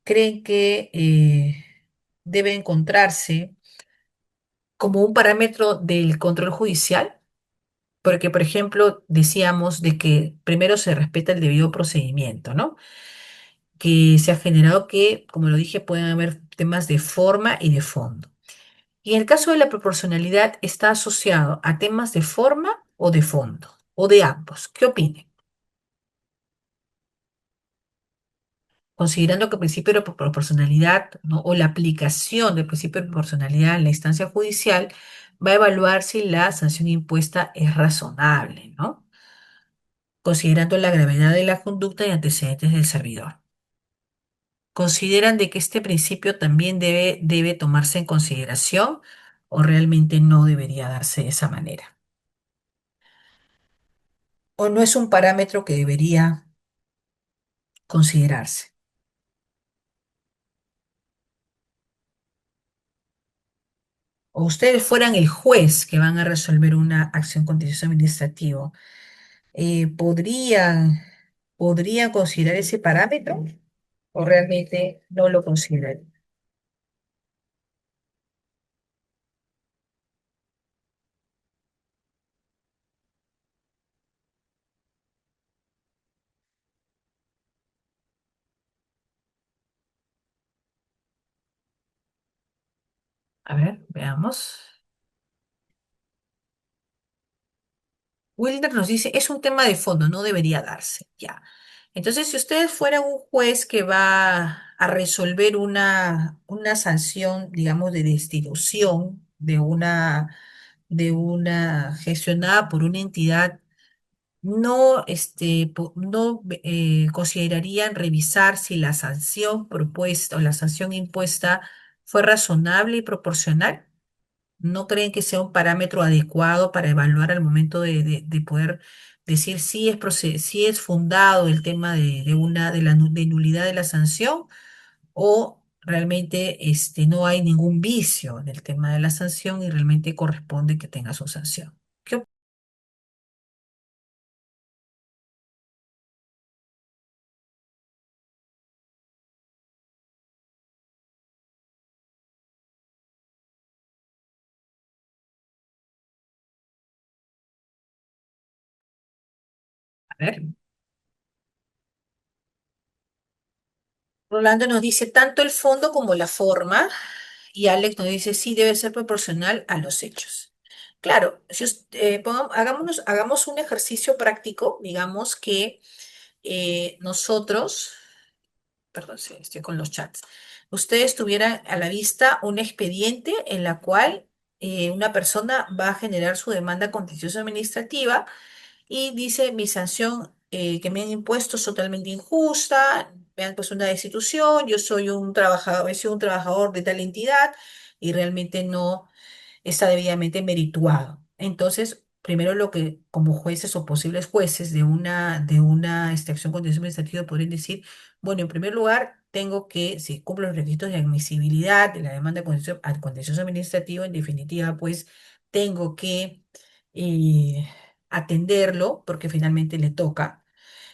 Creen que debe encontrarse como un parámetro del control judicial, porque, por ejemplo, decíamos de que primero se respeta el debido procedimiento, ¿no? Que se ha generado que, como lo dije, pueden haber temas de forma y de fondo. Y en el caso de la proporcionalidad está asociado a temas de forma o de fondo, o de ambos. ¿Qué opinen? Considerando que el principio de proporcionalidad, ¿no? O la aplicación del principio de proporcionalidad en la instancia judicial va a evaluar si la sanción impuesta es razonable, ¿no? Considerando la gravedad de la conducta y antecedentes del servidor. ¿Consideran de que este principio también debe tomarse en consideración o realmente no debería darse de esa manera? ¿O no es un parámetro que debería considerarse? ¿O ustedes fueran el juez que van a resolver una acción contencioso administrativo? ¿Podrían considerar ese parámetro o realmente no lo consideran? A ver, veamos. Wilder nos dice, es un tema de fondo, no debería darse. Ya. Entonces, si ustedes fueran un juez que va a resolver una sanción, digamos, de destitución de una gestionada por una entidad, no, considerarían revisar si la sanción propuesta o la sanción impuesta fue razonable y proporcional. ¿No creen que sea un parámetro adecuado para evaluar al momento de poder decir si es fundado el tema de nulidad de la sanción o realmente no hay ningún vicio en el tema de la sanción y realmente corresponde que tenga su sanción? ¿Qué A ver, Rolando nos dice tanto el fondo como la forma y Alex nos dice sí debe ser proporcional a los hechos. Claro, hagamos un ejercicio práctico, digamos que nosotros, perdón, sí, estoy con los chats, ustedes tuvieran a la vista un expediente en la cual una persona va a generar su demanda contencioso administrativa y dice mi sanción que me han impuesto es totalmente injusta, me han puesto una destitución, yo soy un trabajador, he sido un trabajador de tal entidad y realmente no está debidamente merituado. Entonces, primero lo que como jueces o posibles jueces de una acción contencioso administrativa podrían decir, bueno, en primer lugar, tengo que, si cumplo los requisitos de admisibilidad de la demanda contencioso administrativo, en definitiva, pues tengo que eh, atenderlo porque finalmente le toca.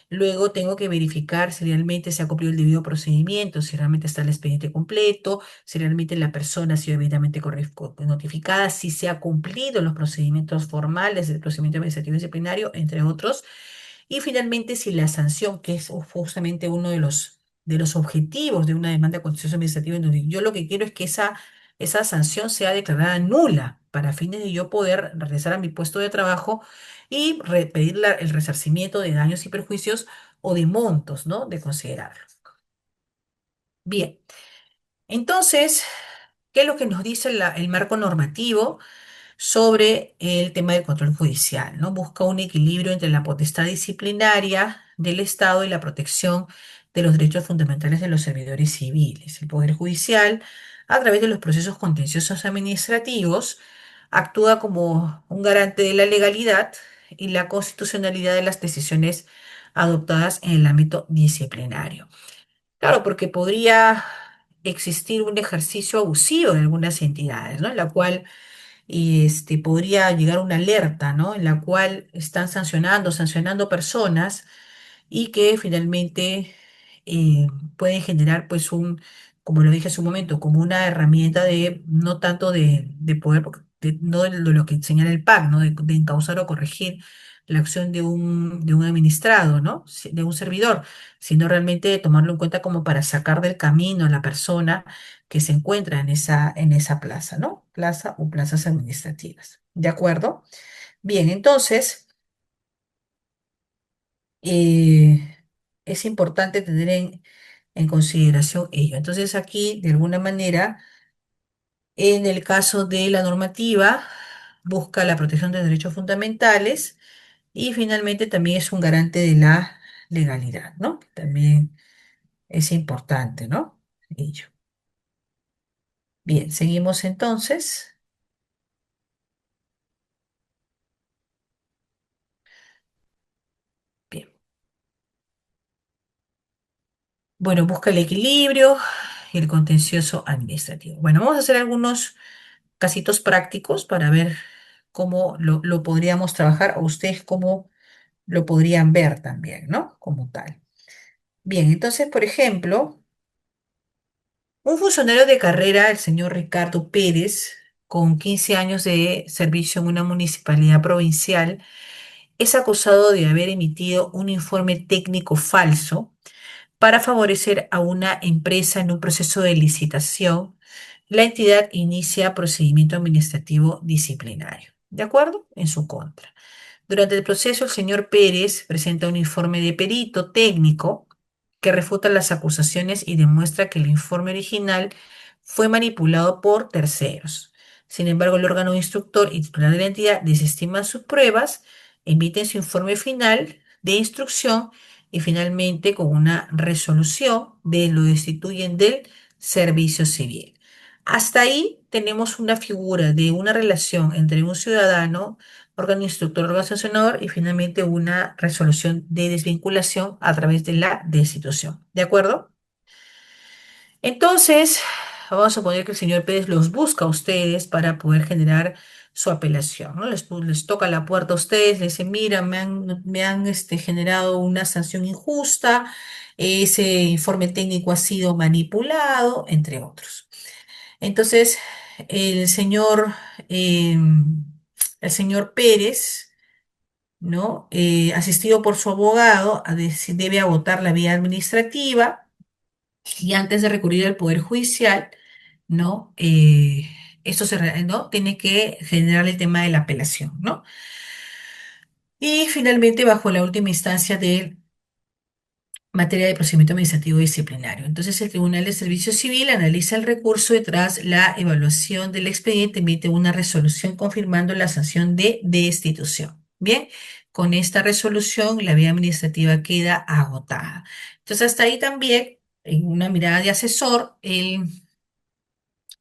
Luego tengo que verificar si realmente se ha cumplido el debido procedimiento, si realmente está el expediente completo, si realmente la persona ha sido debidamente notificada, si se ha cumplido los procedimientos formales del procedimiento administrativo disciplinario, entre otros. Y finalmente, si la sanción, que es justamente uno de los objetivos de una demanda contencioso administrativa, en donde yo lo que quiero es que esa sanción sea declarada nula para fines de yo poder regresar a mi puesto de trabajo y pedir el resarcimiento de daños y perjuicios o de montos, ¿no? De considerarlo. Bien, entonces, ¿qué es lo que nos dice el marco normativo sobre el tema del control judicial, ¿no? Busca un equilibrio entre la potestad disciplinaria del Estado y la protección de los derechos fundamentales de los servidores civiles. El Poder Judicial, a través de los procesos contenciosos administrativos, actúa como un garante de la legalidad y la constitucionalidad de las decisiones adoptadas en el ámbito disciplinario. Claro, porque podría existir un ejercicio abusivo de algunas entidades, ¿no? En la cual podría llegar una alerta, ¿no? En la cual están sancionando personas y que finalmente eh, pueden generar, pues, como lo dije hace un momento, como una herramienta de, no tanto de poder, no de lo que señala el PAC, ¿no? De encauzar o corregir la acción de un administrado, ¿no? De un servidor, sino realmente de tomarlo en cuenta como para sacar del camino a la persona que se encuentra en esa plaza, ¿no? Plaza o plazas administrativas. ¿De acuerdo? Bien, entonces eh, es importante tener en consideración ello. Entonces aquí, de alguna manera, en el caso de la normativa, busca la protección de derechos fundamentales y finalmente también es un garante de la legalidad, ¿no? También es importante, ¿no? Ello. Bien, seguimos entonces. Bien. Bueno, busca el equilibrio y el contencioso administrativo. Bueno, vamos a hacer algunos casitos prácticos para ver cómo lo podríamos trabajar o ustedes cómo lo podrían ver también, ¿no? Como tal. Bien, entonces, por ejemplo, un funcionario de carrera, el señor Ricardo Pérez, con 15 años de servicio en una municipalidad provincial, es acusado de haber emitido un informe técnico falso para favorecer a una empresa en un proceso de licitación. La entidad inicia procedimiento administrativo disciplinario, ¿de acuerdo? En su contra. Durante el proceso, el señor Pérez presenta un informe de perito técnico que refuta las acusaciones y demuestra que el informe original fue manipulado por terceros. Sin embargo, el órgano instructor y titular de la entidad desestima sus pruebas, emite su informe final de instrucción y finalmente, con una resolución, lo destituyen del servicio civil. Hasta ahí tenemos una figura de una relación entre un ciudadano, órgano instructor, órgano sancionador y finalmente una resolución de desvinculación a través de la destitución. ¿De acuerdo? Entonces, vamos a suponer que el señor Pérez los busca a ustedes para poder generar su apelación, ¿no? Les toca la puerta a ustedes, les dice, mira, me han generado una sanción injusta, ese informe técnico ha sido manipulado, entre otros. Entonces, el señor, em, el señor Pérez, ¿no? Asistido por su abogado, debe agotar la vía administrativa y antes de recurrir al Poder Judicial, ¿no? ¿No? Tiene que generar el tema de la apelación, ¿no? Y finalmente, bajo la última instancia de materia de procedimiento administrativo disciplinario. Entonces, el Tribunal de Servicio Civil analiza el recurso y tras la evaluación del expediente emite una resolución confirmando la sanción de destitución. Bien, con esta resolución la vía administrativa queda agotada. Entonces, hasta ahí también, en una mirada de asesor,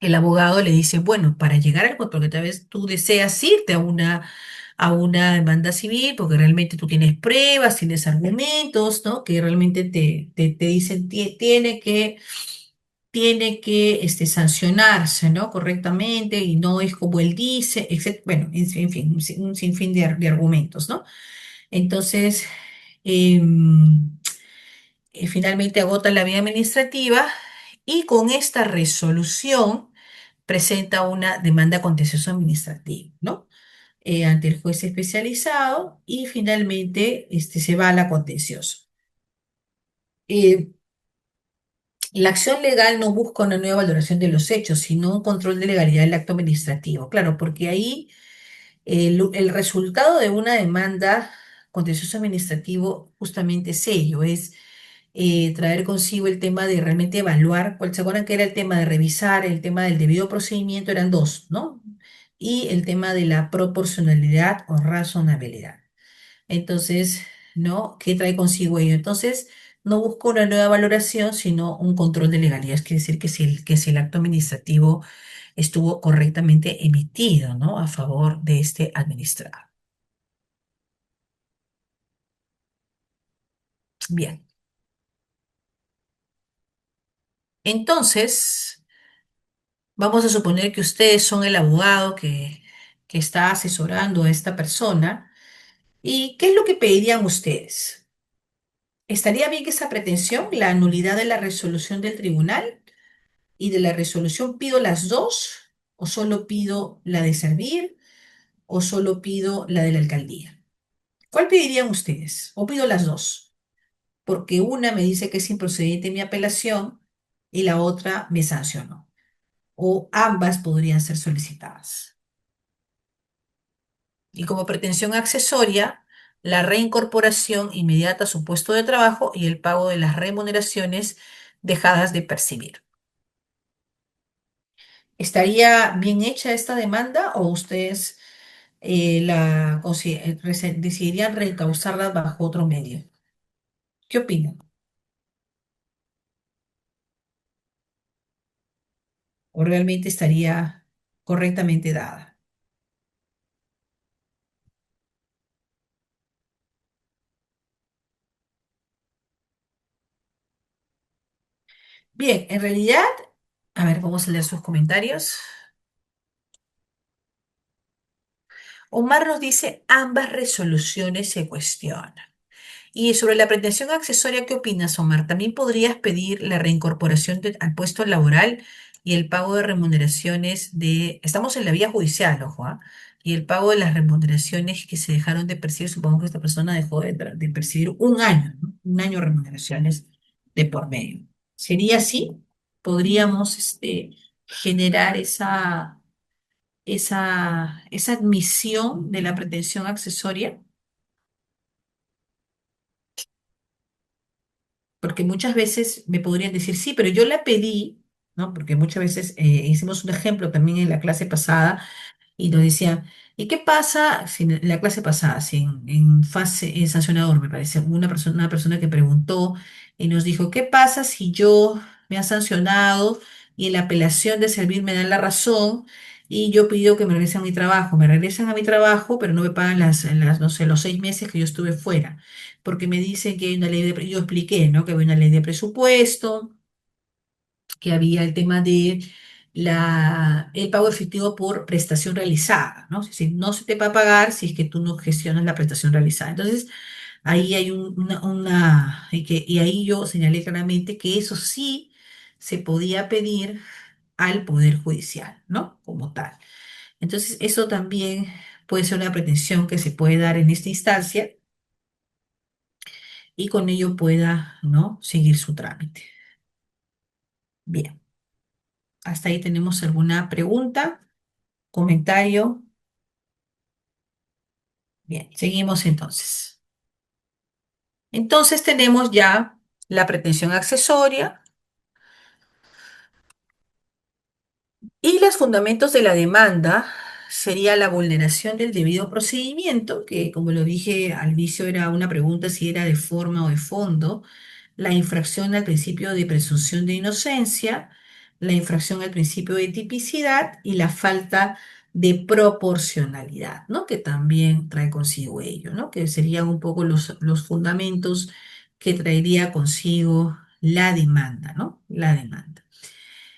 el abogado le dice, bueno, para llegar al juez, porque tal vez tú deseas irte a una demanda civil, porque realmente tú tienes pruebas, tienes argumentos, ¿no? Que realmente te dicen, tiene que sancionarse, ¿no? Correctamente, y no es como él dice, etc. Bueno, en fin, un sinfín de argumentos, ¿no? Entonces, em, finalmente agota la vía administrativa y con esta resolución presenta una demanda contencioso administrativa, ¿no? Ante el juez especializado y finalmente se va a la contencioso. Eh, la acción legal no busca una nueva valoración de los hechos, sino un control de legalidad del acto administrativo. Claro, porque ahí el resultado de una demanda contencioso administrativo justamente es ello, es traer consigo el tema de realmente evaluar, ¿se acuerdan que era el tema de revisar, el tema del debido procedimiento? Eran dos, ¿no? Y el tema de la proporcionalidad o razonabilidad. Entonces, ¿no? ¿Qué trae consigo ello? Entonces, no busca una nueva valoración, sino un control de legalidad. Es decir, que si el acto administrativo estuvo correctamente emitido, ¿no? A favor de este administrado. Bien. Entonces, vamos a suponer que ustedes son el abogado que está asesorando a esta persona. ¿Y qué es lo que pedirían ustedes? ¿Estaría bien que esa pretensión, la nulidad de la resolución del tribunal y de la resolución, pido las dos? ¿O solo pido la de servir? ¿O solo pido la de la alcaldía? ¿Cuál pedirían ustedes? ¿O pido las dos? Porque una me dice que es improcedente mi apelación y la otra me sancionó. O ambas podrían ser solicitadas. Y como pretensión accesoria, la reincorporación inmediata a su puesto de trabajo y el pago de las remuneraciones dejadas de percibir. ¿Estaría bien hecha esta demanda o ustedes decidirían reencauzarla bajo otro medio? ¿Qué opinan? ¿O realmente estaría correctamente dada? Bien, en realidad, a ver, vamos a leer sus comentarios. Omar nos dice, ambas resoluciones se cuestionan. Y sobre la pretensión accesoria, ¿qué opinas, Omar? También podrías pedir la reincorporación al puesto laboral y el pago de remuneraciones de... Estamos en la vía judicial, ojo, ¿ah? Y el pago de las remuneraciones que se dejaron de percibir. Supongo que esta persona dejó de percibir un año, ¿no? Un año de remuneraciones de por medio. ¿Sería así? ¿Podríamos generar esa admisión de la pretensión accesoria? Porque muchas veces me podrían decir, sí, pero yo la pedí, ¿no? Porque muchas veces hicimos un ejemplo también en la clase pasada y nos decían, ¿y qué pasa si en la clase pasada, si en fase, en sancionador, me parece, una persona que preguntó y nos dijo, ¿qué pasa si yo me han sancionado y en la apelación de servir me dan la razón y yo pido que me regresen a mi trabajo? Me regresan a mi trabajo, pero no me pagan no sé, los 6 meses que yo estuve fuera, porque me dicen que hay una ley yo expliqué, ¿no? Que había una ley de presupuesto, que había el tema de el pago efectivo por prestación realizada, ¿no? Es decir, no se te va a pagar si es que tú no gestionas la prestación realizada. Entonces, ahí hay y ahí yo señalé claramente que eso sí se podía pedir al Poder Judicial, ¿no? Como tal. Entonces, eso también puede ser una pretensión que se puede dar en esta instancia y con ello pueda, ¿no? Seguir su trámite. Bien, hasta ahí tenemos alguna pregunta, comentario. Bien, seguimos entonces. Entonces tenemos ya la pretensión accesoria y los fundamentos de la demanda sería la vulneración del debido procedimiento, que como lo dije al inicio era una pregunta si era de forma o de fondo, la infracción al principio de presunción de inocencia, la infracción al principio de tipicidad y la falta de proporcionalidad, ¿no? Que también trae consigo ello, ¿no? Que serían un poco los fundamentos que traería consigo la demanda, ¿no? La demanda.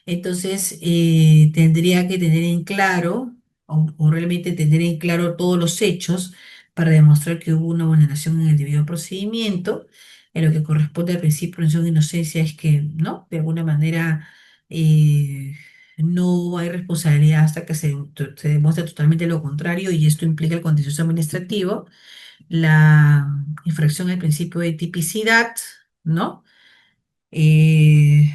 Entonces, tendría que tener en claro, o realmente tener en claro todos los hechos para demostrar que hubo una vulneración en el debido procedimiento. En lo que corresponde al principio de presunción de inocencia es que, ¿no? De alguna manera eh, no hay responsabilidad hasta que se demuestre totalmente lo contrario y esto implica el contencioso administrativo, la infracción al principio de tipicidad, ¿no? Eh,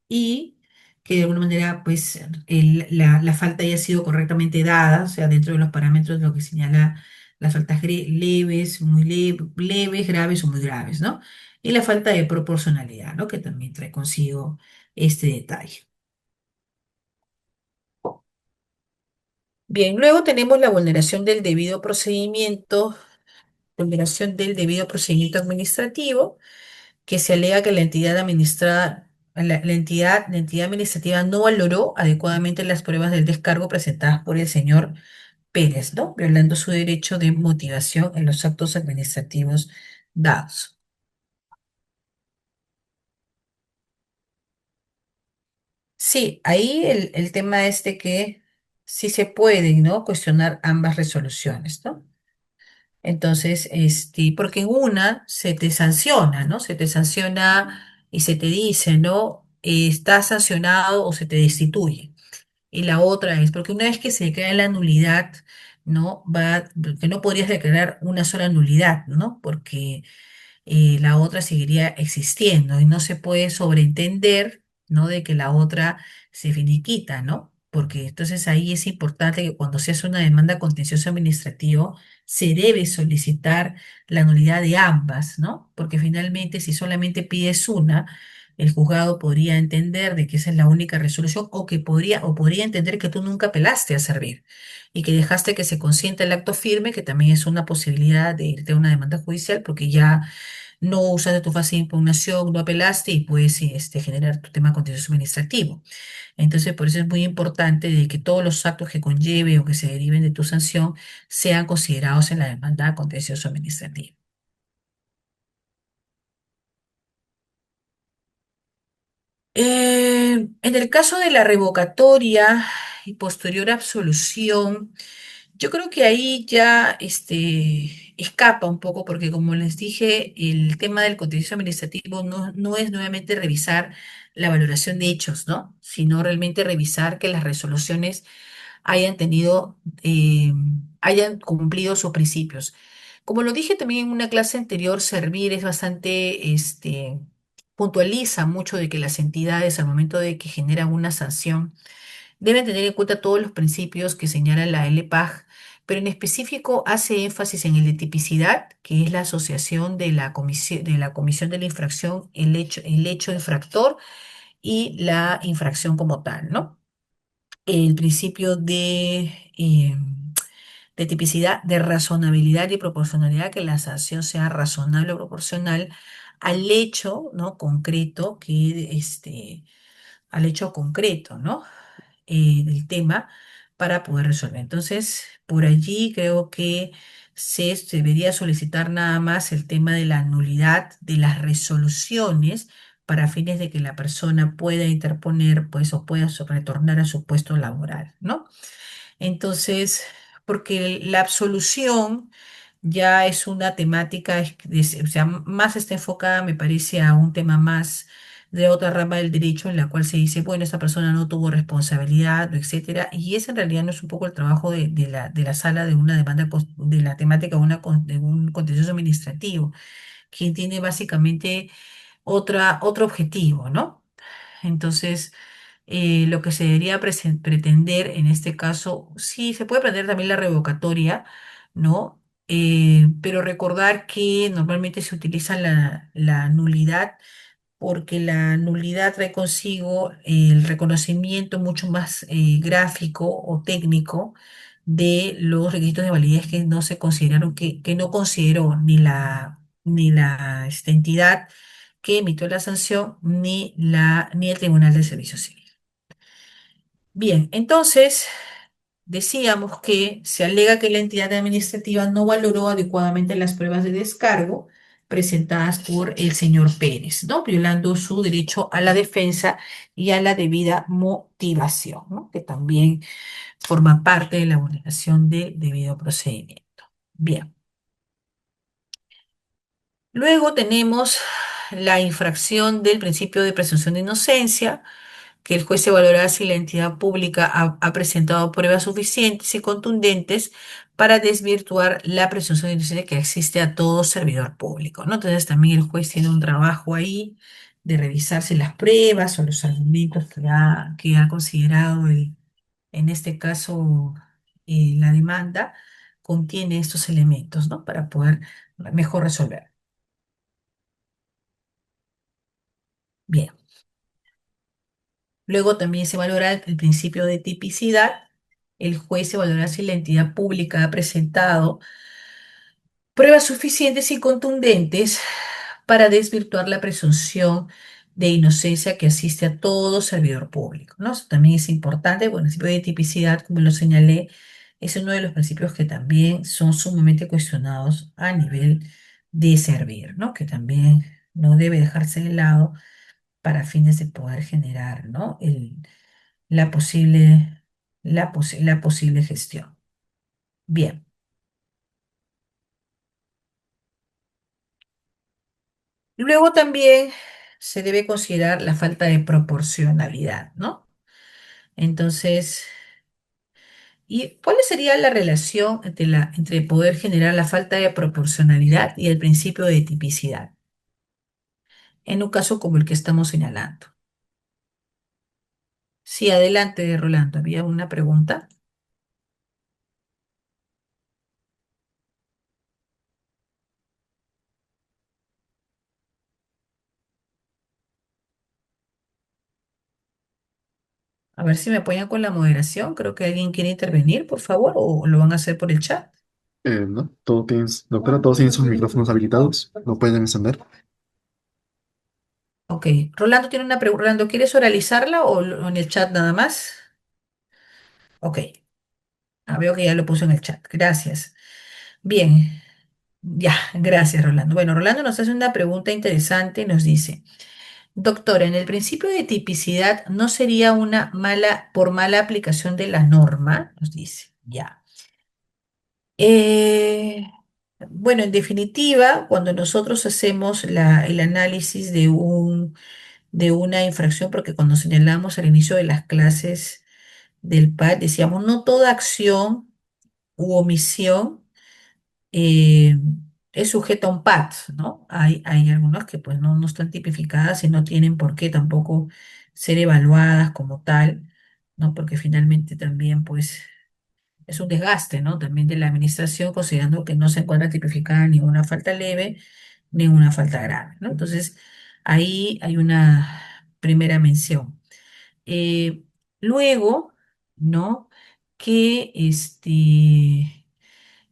y que de alguna manera pues la falta haya sido correctamente dada, o sea, dentro de los parámetros de lo que señala las faltas leves, muy leves, graves o muy graves, ¿no? Y la falta de proporcionalidad, ¿no? Que también trae consigo este detalle. Bien, luego tenemos la vulneración del debido procedimiento administrativo, que se alega que la entidad administrada, la entidad administrativa no valoró adecuadamente las pruebas del descargo presentadas por el señor Pérez, ¿no? Violando su derecho de motivación en los actos administrativos dados. Sí, ahí el tema es de que sí se pueden, ¿no? Cuestionar ambas resoluciones, ¿no? Entonces, porque en una se te sanciona, ¿no? Se te sanciona y se te dice, ¿no? Está sancionado o se te destituye. Y la otra es, porque una vez que se declara la nulidad, ¿no? Que no podrías declarar una sola nulidad, ¿no? Porque la otra seguiría existiendo y no se puede sobreentender, ¿no? De que la otra se finiquita, ¿no? Porque entonces ahí es importante que cuando se hace una demanda contencioso administrativo, se debe solicitar la nulidad de ambas, ¿no? Porque finalmente si solamente pides una, el juzgado podría entender de que esa es la única resolución o podría entender que tú nunca apelaste a servir y que dejaste que se consienta el acto firme, que también es una posibilidad de irte a una demanda judicial porque ya no usaste tu fase de impugnación, no apelaste y puedes generar tu tema contencioso administrativo. Entonces, por eso es muy importante de que todos los actos que conlleve o que se deriven de tu sanción sean considerados en la demanda contencioso administrativa. En el caso de la revocatoria y posterior absolución, yo creo que ahí ya escapa un poco, porque como les dije, el tema del contencioso administrativo no es nuevamente revisar la valoración de hechos, ¿no? Sino realmente revisar que las resoluciones hayan hayan cumplido sus principios. Como lo dije también en una clase anterior, Servir es bastante, puntualiza mucho de que las entidades al momento de que generan una sanción deben tener en cuenta todos los principios que señala la LPAG, pero en específico hace énfasis en el de tipicidad, que es la asociación de la comisión de la infracción, el hecho infractor y la infracción como tal, ¿no? El principio de tipicidad, de razonabilidad y proporcionalidad, que la sanción sea razonable o proporcional al hecho, ¿no? Concreto al hecho concreto, ¿no? Del tema para poder resolver. Entonces, por allí creo que se debería solicitar nada más el tema de la nulidad de las resoluciones para fines de que la persona pueda interponer, pues, o pueda retornar a su puesto laboral, ¿no? Entonces, porque la absolución ya es una temática, o sea, más está enfocada, me parece, a un tema más de otra rama del derecho en la cual se dice, bueno, esta persona no tuvo responsabilidad, etcétera, y ese en realidad no es un poco el trabajo de la sala de una demanda, de la temática de, de un contencioso administrativo, quien tiene básicamente otro objetivo, ¿no? Entonces, lo que se debería pretender en este caso, sí, se puede pretender también la revocatoria, ¿no? Pero recordar que normalmente se utiliza la nulidad porque la nulidad trae consigo el reconocimiento mucho más gráfico o técnico de los requisitos de validez que no se consideraron, que no consideró ni la entidad que emitió la sanción, ni el Tribunal de Servicio Civil. Bien, entonces decíamos que se alega que la entidad administrativa no valoró adecuadamente las pruebas de descargo presentadas por el señor Pérez, ¿no? Violando su derecho a la defensa y a la debida motivación, ¿no? Que también forma parte de la vulneración del debido procedimiento. Bien, luego tenemos la infracción del principio de presunción de inocencia, que el juez evaluará si la entidad pública ha presentado pruebas suficientes y contundentes para desvirtuar la presunción de inocencia que existe a todo servidor público, ¿no? Entonces también el juez tiene un trabajo ahí de revisar si las pruebas o los argumentos que ha considerado en este caso la demanda contiene estos elementos, ¿no? Para poder mejor resolver. Bien. Luego también se valora el principio de tipicidad. El juez evaluará si la entidad pública ha presentado pruebas suficientes y contundentes para desvirtuar la presunción de inocencia que asiste a todo servidor público, ¿no? Eso también es importante, bueno, el principio de tipicidad, como lo señalé, es uno de los principios que también son sumamente cuestionados a nivel de servir, ¿no? Que también no debe dejarse de lado para fines de poder generar, ¿no? La posible, la posible gestión. Bien. Luego también se debe considerar la falta de proporcionalidad, ¿no? Entonces, ¿y cuál sería la relación entre poder generar la falta de proporcionalidad y el principio de tipicidad en un caso como el que estamos señalando? Sí, adelante, Rolando. Había una pregunta. A ver si me apoyan con la moderación. Creo que alguien quiere intervenir, por favor, o lo van a hacer por el chat. No, doctora, todos tienen sus micrófonos habilitados, no pueden encender. Ok. Rolando tiene una pregunta. Rolando, ¿quieres oralizarla o en el chat nada más? Ok. Veo que ya lo puso en el chat. Gracias. Bien. Ya, gracias, Rolando. Bueno, Rolando nos hace una pregunta interesante y nos dice, doctora, en el principio de tipicidad no sería una por mala aplicación de la norma, nos dice. Ya. Eh, bueno, en definitiva, cuando nosotros hacemos el análisis de una infracción, porque cuando señalamos al inicio de las clases del PAD, decíamos, no toda acción u omisión eh, es sujeta a un PAT, ¿no? Hay algunas que pues no están tipificadas y no tienen por qué tampoco ser evaluadas como tal, ¿no? Porque finalmente también pues es un desgaste, ¿no? También de la administración, considerando que no se encuentra tipificada ninguna falta leve ni una falta grave, ¿no? Entonces, ahí hay una primera mención. Eh, luego, ¿no? Que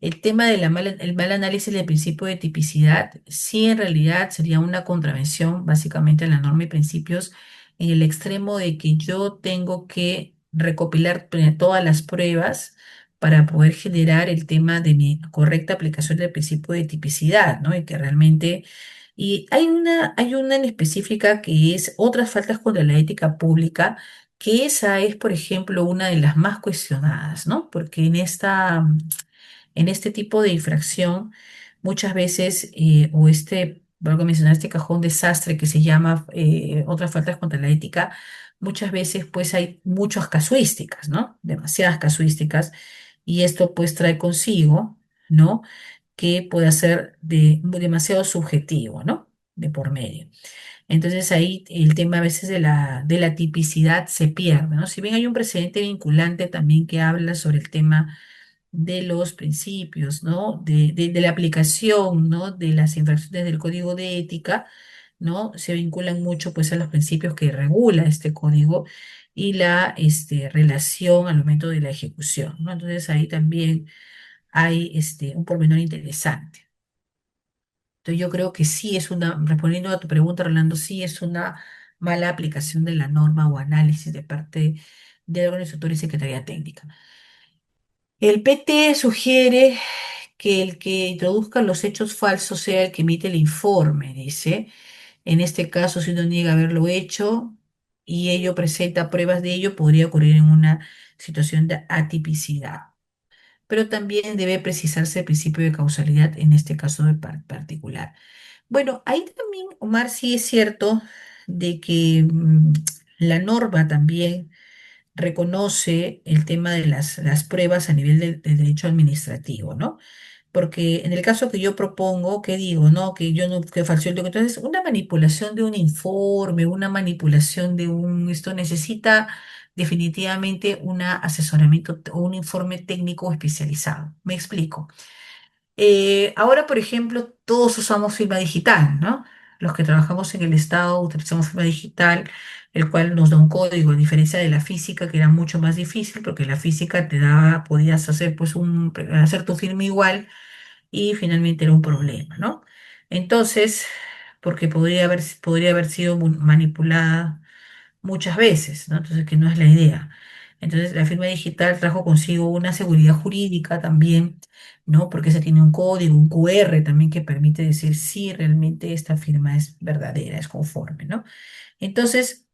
el tema de el mal análisis del principio de tipicidad, sí en realidad sería una contravención básicamente a la norma y principios en el extremo de que yo tengo que recopilar todas las pruebas para poder generar el tema de mi correcta aplicación del principio de tipicidad, ¿no? Y que realmente... Y hay una en específica que es otras faltas contra la ética pública, que esa es, por ejemplo, una de las más cuestionadas, ¿no? Porque en este tipo de infracción, muchas veces, vuelvo a mencionar este cajón desastre que se llama otras faltas contra la ética, muchas veces pues hay muchas casuísticas, ¿no? Demasiadas casuísticas, y esto pues trae consigo, ¿no? Que puede ser demasiado subjetivo, ¿no? De por medio. Entonces ahí el tema a veces de la tipicidad se pierde, ¿no? Si bien hay un precedente vinculante también que habla sobre el tema de los principios, ¿no? De la aplicación, ¿no? De las infracciones del código de ética, ¿no? Se vinculan mucho, pues, a los principios que regula este código y la relación al momento de la ejecución, ¿no? Entonces, ahí también hay un pormenor interesante. Entonces, yo creo que sí es respondiendo a tu pregunta, Rolando, sí es una mala aplicación de la norma o análisis de parte de organizador y Secretaría Técnica. El PT sugiere que el que introduzca los hechos falsos sea el que emite el informe, dice. En este caso, si uno niega haberlo hecho y ello presenta pruebas de ello, podría ocurrir en una situación de atipicidad. Pero también debe precisarse el principio de causalidad en este caso de particular. Bueno, ahí también, Omar, sí es cierto de que la norma también reconoce el tema de las pruebas a nivel del derecho administrativo, ¿no? Porque en el caso que yo propongo, que digo, ¿no? Que yo no, que falseó el documento, entonces una manipulación de un informe, una manipulación de esto necesita definitivamente un asesoramiento o un informe técnico especializado. Me explico. Ahora, por ejemplo, todos usamos firma digital, ¿no? Los que trabajamos en el Estado utilizamos firma digital, el cual nos da un código, a diferencia de la física, que era mucho más difícil, porque la física te daba, podías hacer, pues, hacer tu firma igual y finalmente era un problema, ¿no? Entonces, porque podría haber sido manipulada muchas veces, ¿no? Entonces, que no es la idea. Entonces, la firma digital trajo consigo una seguridad jurídica también, ¿no? Porque se tiene un código, un QR también que permite decir si realmente esta firma es verdadera, es conforme, ¿no? Entonces,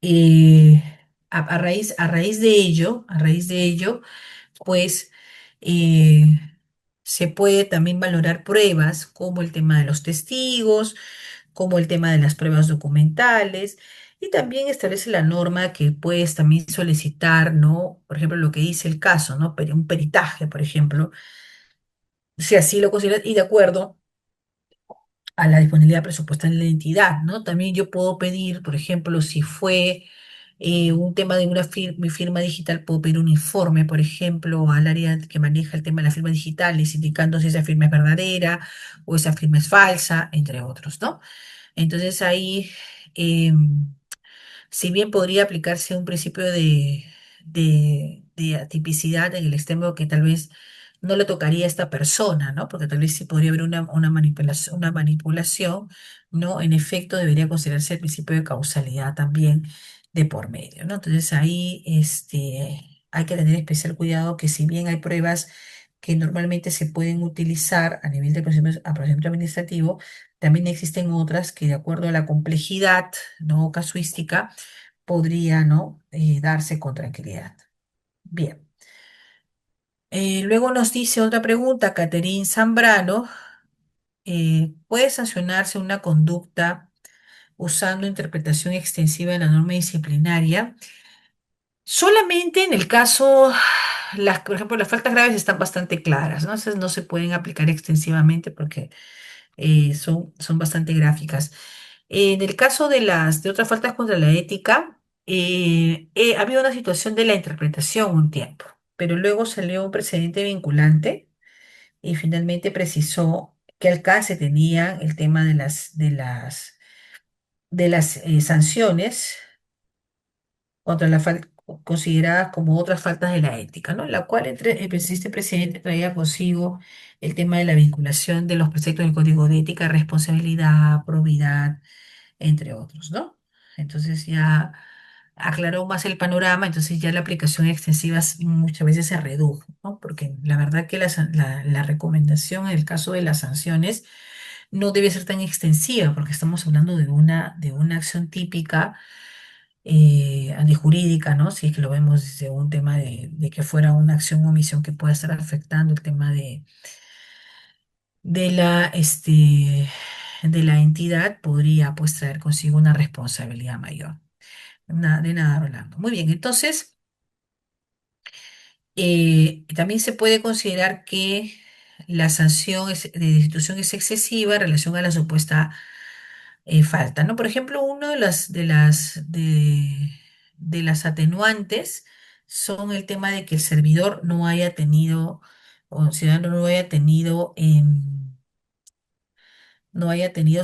eh, a raíz de ello, pues eh, se puede también valorar pruebas como el tema de los testigos, como el tema de las pruebas documentales, y también establece la norma que puedes también solicitar, ¿no? Por ejemplo, lo que dice el caso, ¿no? Un peritaje, por ejemplo, si así lo consideras, y de acuerdo a la disponibilidad presupuestal de la entidad, ¿no? También yo puedo pedir, por ejemplo, si fue un tema de mi firma digital, puedo pedir un informe, por ejemplo, al área que maneja el tema de la firma digital, indicando si esa firma es verdadera o esa firma es falsa, entre otros, ¿no? Entonces ahí, si bien podría aplicarse un principio de atipicidad en el extremo que tal vez no le tocaría a esta persona, ¿no? Porque tal vez sí podría haber una manipulación, ¿no? En efecto, debería considerarse el principio de causalidad también de por medio, ¿no? Entonces ahí hay que tener especial cuidado que si bien hay pruebas que normalmente se pueden utilizar a nivel de procedimiento administrativo, también existen otras que de acuerdo a la complejidad, ¿no? Casuística, podría, ¿no? Darse con tranquilidad. Bien. Luego nos dice otra pregunta, Caterín Zambrano. ¿Puede sancionarse una conducta usando interpretación extensiva de la norma disciplinaria? Solamente en el caso, por ejemplo, las faltas graves están bastante claras, ¿no? Esas no se pueden aplicar extensivamente porque son bastante gráficas. En el caso de otras faltas contra la ética, ha habido una situación de la interpretación un tiempo, pero luego salió un precedente vinculante y finalmente precisó qué alcance tenía el tema de las sanciones contra consideradas como otras faltas de la ética, ¿no? La cual este presidente traía consigo el tema de la vinculación de los preceptos del Código de Ética, responsabilidad, probidad, entre otros, ¿no? Entonces ya aclaró más el panorama, entonces ya la aplicación extensiva muchas veces se redujo, ¿no? Porque la verdad que la recomendación en el caso de las sanciones no debe ser tan extensiva, porque estamos hablando de una acción típica antijurídica, ¿no? Si es que lo vemos desde un tema de que fuera una acción o omisión que pueda estar afectando el tema de la, este, de la entidad, podría pues traer consigo una responsabilidad mayor. De nada, Rolando. Muy bien, entonces también se puede considerar que la sanción de destitución es excesiva en relación a la supuesta falta, ¿no? Por ejemplo, uno de las atenuantes son el tema de que el servidor no haya tenido, o el ciudadano no haya tenido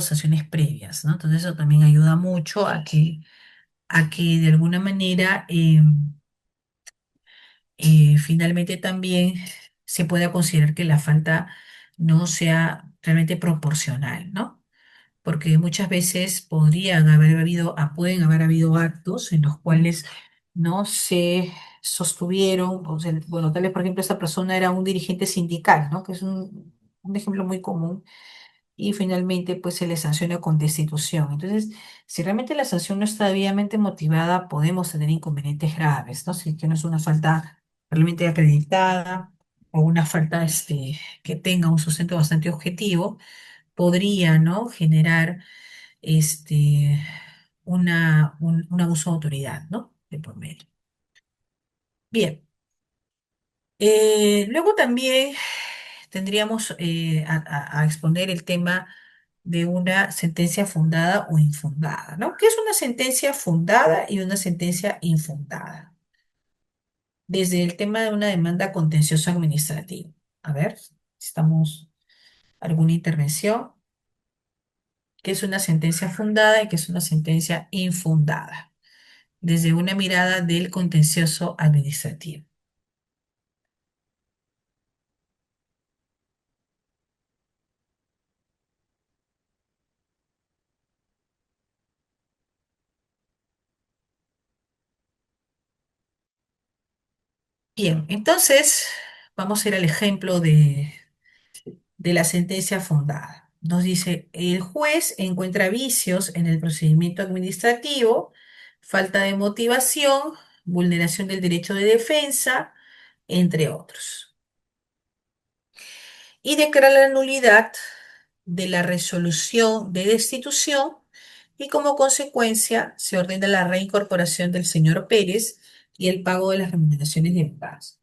sanciones previas, ¿no? Entonces eso también ayuda mucho a que de alguna manera finalmente también se pueda considerar que la falta no sea realmente proporcional, ¿no? Porque muchas veces pueden haber habido actos en los cuales no se sostuvieron, o sea, bueno, tal vez, por ejemplo, esa persona era un dirigente sindical, ¿no? Que es un ejemplo muy común, y finalmente, pues, se le sanciona con destitución. Entonces, si realmente la sanción no está debidamente motivada, podemos tener inconvenientes graves, ¿no? Si que no es una falta realmente acreditada o una falta que tenga un sustento bastante objetivo, podría, ¿no? Generar este, un abuso de autoridad, ¿no? De por medio. Bien, luego también tendríamos a exponer el tema de una sentencia fundada o infundada, ¿no? ¿Qué es una sentencia fundada y una sentencia infundada? Desde el tema de una demanda contencioso administrativa. A ver, estamos alguna intervención. ¿Qué es una sentencia fundada y qué es una sentencia infundada? Desde una mirada del contencioso administrativo. Bien, entonces vamos a ir al ejemplo de la sentencia fundada. Nos dice, el juez encuentra vicios en el procedimiento administrativo, falta de motivación, vulneración del derecho de defensa, entre otros, y declara la nulidad de la resolución de destitución y como consecuencia se ordena la reincorporación del señor Pérez y el pago de las remuneraciones de paz.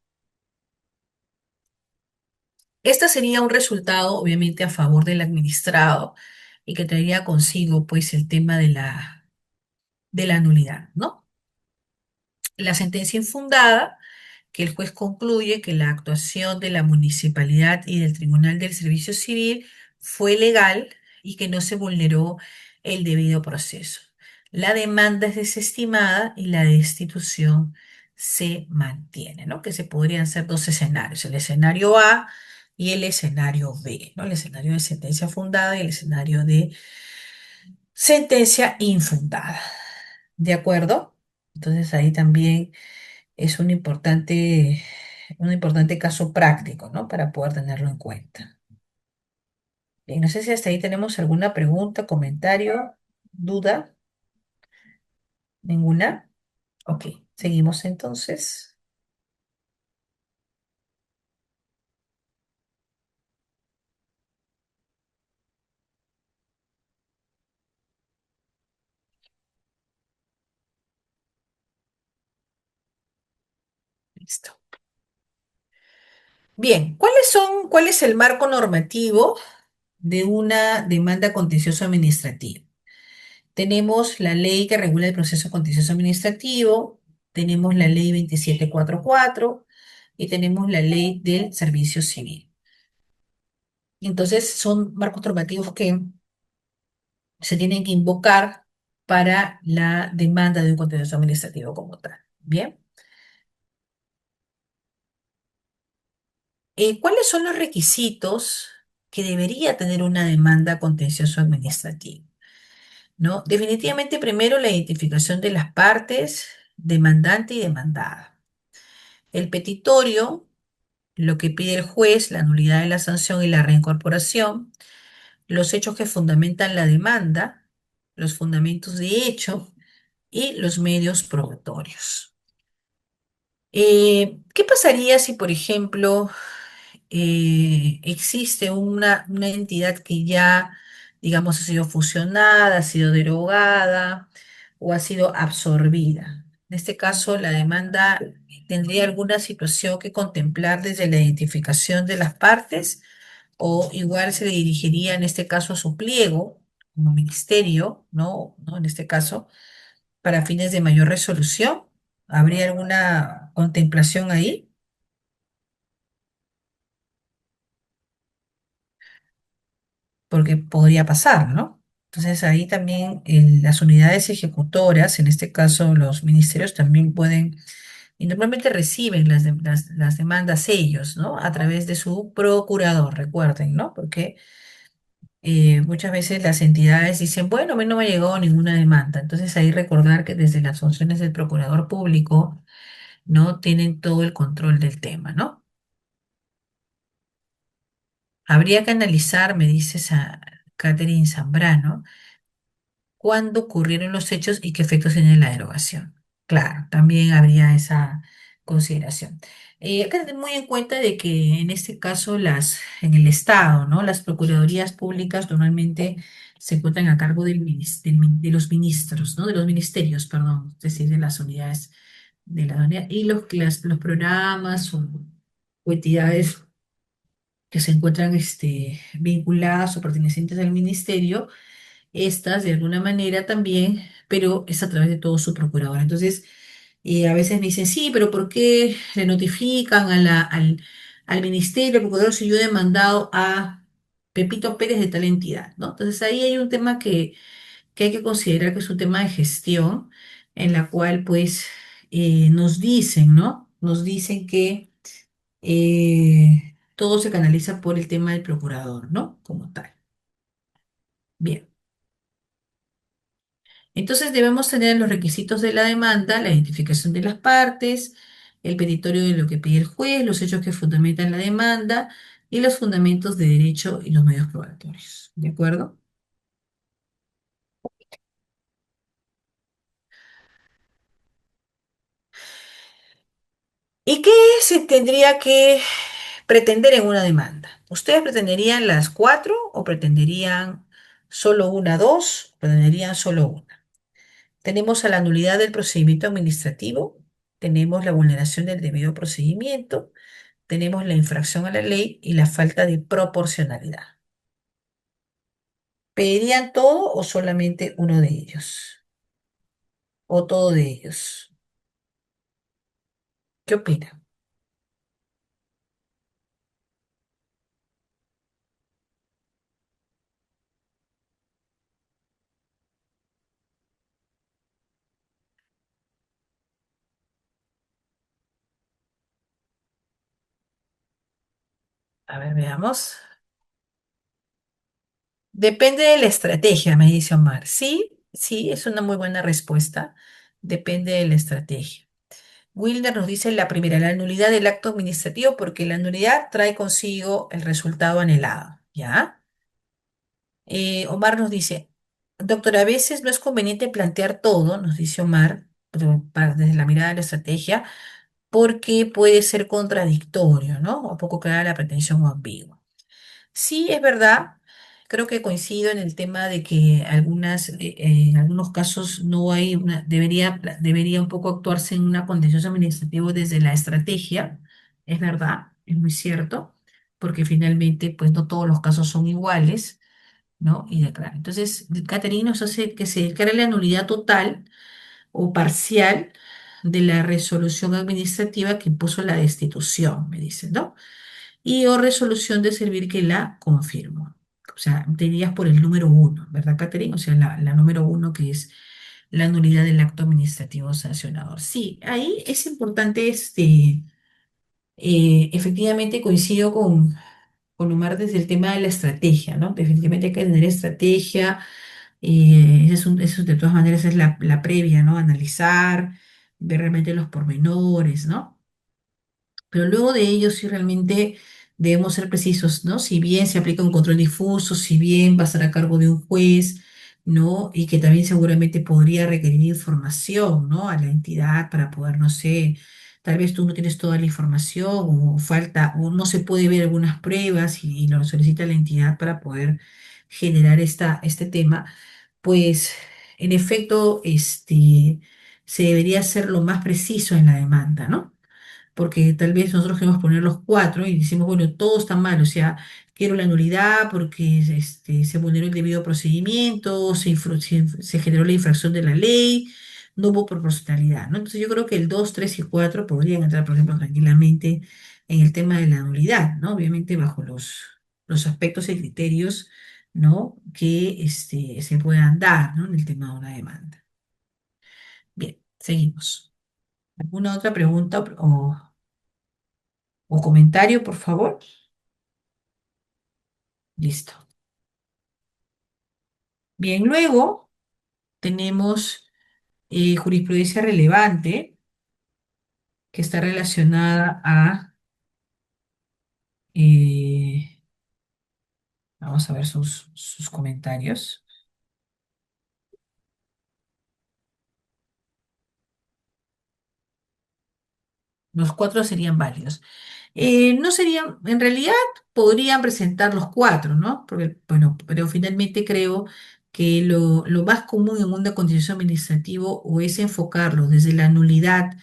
Este sería un resultado, obviamente, a favor del administrado y que traería consigo, pues, el tema de la nulidad, ¿no? La sentencia infundada, que el juez concluye que la actuación de la municipalidad y del Tribunal del Servicio Civil fue legal y que no se vulneró el debido proceso. La demanda es desestimada y la destitución se mantiene, ¿no? Que se podrían ser dos escenarios, el escenario A y el escenario B, ¿no? El escenario de sentencia fundada y el escenario de sentencia infundada. ¿De acuerdo? Entonces ahí también es un importante caso práctico, ¿no? Para poder tenerlo en cuenta. Bien, no sé si hasta ahí tenemos alguna pregunta, comentario, duda, ninguna. Ok, seguimos entonces. Listo. Bien, cuál es el marco normativo de una demanda contencioso administrativa? Tenemos la ley que regula el proceso contencioso administrativo, tenemos la ley 2744 y tenemos la ley del servicio civil. Entonces, son marcos normativos que se tienen que invocar para la demanda de un contencioso administrativo como tal. Bien. ¿Cuáles son los requisitos que debería tener una demanda contencioso administrativa? ¿No? Definitivamente, primero, la identificación de las partes, demandante y demandada. El petitorio, lo que pide el juez, la nulidad de la sanción y la reincorporación, los hechos que fundamentan la demanda, los fundamentos de hecho y los medios probatorios. ¿Qué pasaría si, por ejemplo, existe una entidad que ya, digamos, ha sido fusionada, ha sido derogada o ha sido absorbida? En este caso, la demanda tendría alguna situación que contemplar desde la identificación de las partes o igual se le dirigiría en este caso a su pliego como ministerio, ¿no? ¿No? En este caso, para fines de mayor resolución. ¿Habría alguna contemplación ahí? Porque podría pasar, ¿no? Entonces ahí también las unidades ejecutoras, en este caso los ministerios también pueden, y normalmente reciben las demandas ellos, ¿no? A través de su procurador, recuerden, ¿no? Porque muchas veces las entidades dicen, bueno, a mí no me ha llegado ninguna demanda. Entonces ahí recordar que desde las funciones del procurador público, ¿no? Tienen todo el control del tema, ¿no? Habría que analizar, me dices a Catherine Zambrano, cuándo ocurrieron los hechos y qué efectos tiene la derogación. Claro, también habría esa consideración. Hay que tener muy en cuenta de que en este caso en el Estado, ¿no? Las procuradurías públicas normalmente se encuentran a cargo de los ministros, ¿no? De los ministerios, perdón, es decir, de las unidades de la unidad, y los programas o entidades que se encuentran vinculadas o pertenecientes al ministerio estas de alguna manera también, pero es a través de todo su procurador. Entonces, a veces me dicen, sí, pero ¿por qué le notifican al ministerio, al procurador, si yo he demandado a Pepito Pérez de tal entidad, ¿no? Entonces ahí hay un tema que hay que considerar que es un tema de gestión, en la cual pues nos dicen, ¿no? Nos dicen que todo se canaliza por el tema del procurador, ¿no? Como tal. Bien. Entonces debemos tener los requisitos de la demanda, la identificación de las partes, el petitorio de lo que pide el juez, los hechos que fundamentan la demanda y los fundamentos de derecho y los medios probatorios. ¿De acuerdo? ¿Y qué se tendría que pretender en una demanda? ¿Ustedes pretenderían las cuatro o pretenderían solo una, dos? ¿Pretenderían solo una? Tenemos a la nulidad del procedimiento administrativo, tenemos la vulneración del debido procedimiento, tenemos la infracción a la ley y la falta de proporcionalidad. ¿Pedirían todo o solamente uno de ellos? ¿O todo de ellos? ¿Qué opinan? A ver, veamos. Depende de la estrategia, me dice Omar. Sí, sí, es una muy buena respuesta. Depende de la estrategia. Wilder nos dice la primera, la nulidad del acto administrativo, porque la nulidad trae consigo el resultado anhelado. ¿Ya? Omar nos dice, doctor, a veces no es conveniente plantear todo, nos dice Omar, pero desde la mirada de la estrategia, porque puede ser contradictorio, ¿no? O poco clara la pretensión o ambigua. Sí, es verdad. Creo que coincido en el tema de que en algunos casos no hay debería un poco actuarse en una contencioso administrativo desde la estrategia. Es verdad, es muy cierto, porque finalmente, pues no todos los casos son iguales, ¿no? Y declara. Entonces, Catherine nos hace que se declare la nulidad total o parcial de la resolución administrativa que impuso la destitución, me dice, ¿no? Y o resolución de servir que la confirmó. O sea, te irías por el número uno, ¿verdad, Catherine? O sea, la número uno que es la nulidad del acto administrativo sancionador. Sí, ahí es importante, efectivamente coincido con Omar desde el tema de la estrategia, ¿no? Definitivamente hay que tener estrategia, eso de todas maneras es la previa, ¿no? Analizar, ver realmente los pormenores, ¿no? Pero luego de ello sí realmente debemos ser precisos, ¿no? Si bien se aplica un control difuso, si bien va a estar a cargo de un juez, ¿no? Y que también seguramente podría requerir información, ¿no? A la entidad para poder, no sé, tal vez tú no tienes toda la información o falta, o no se puede ver algunas pruebas y lo solicita la entidad para poder generar este tema, pues en efecto, se debería ser lo más preciso en la demanda, ¿no? Porque tal vez nosotros queremos poner los cuatro y decimos, bueno, todo está mal, o sea, quiero la nulidad porque se vulneró el debido procedimiento, se generó la infracción de la ley, no hubo proporcionalidad, ¿no? Entonces yo creo que el 2 3 y 4 podrían entrar, por ejemplo, tranquilamente en el tema de la nulidad, ¿no? Obviamente bajo los aspectos y criterios, ¿no? Que se puedan dar, ¿no? En el tema de una demanda. Bien, seguimos. ¿Alguna otra pregunta o comentario, por favor? Listo. Bien, luego tenemos jurisprudencia relevante que está relacionada a, eh, vamos a ver sus comentarios. Los cuatro serían válidos. No serían, en realidad podrían presentar los cuatro, ¿no? Porque, bueno, pero finalmente creo que lo más común en un contencioso administrativo o es enfocarlo desde la nulidad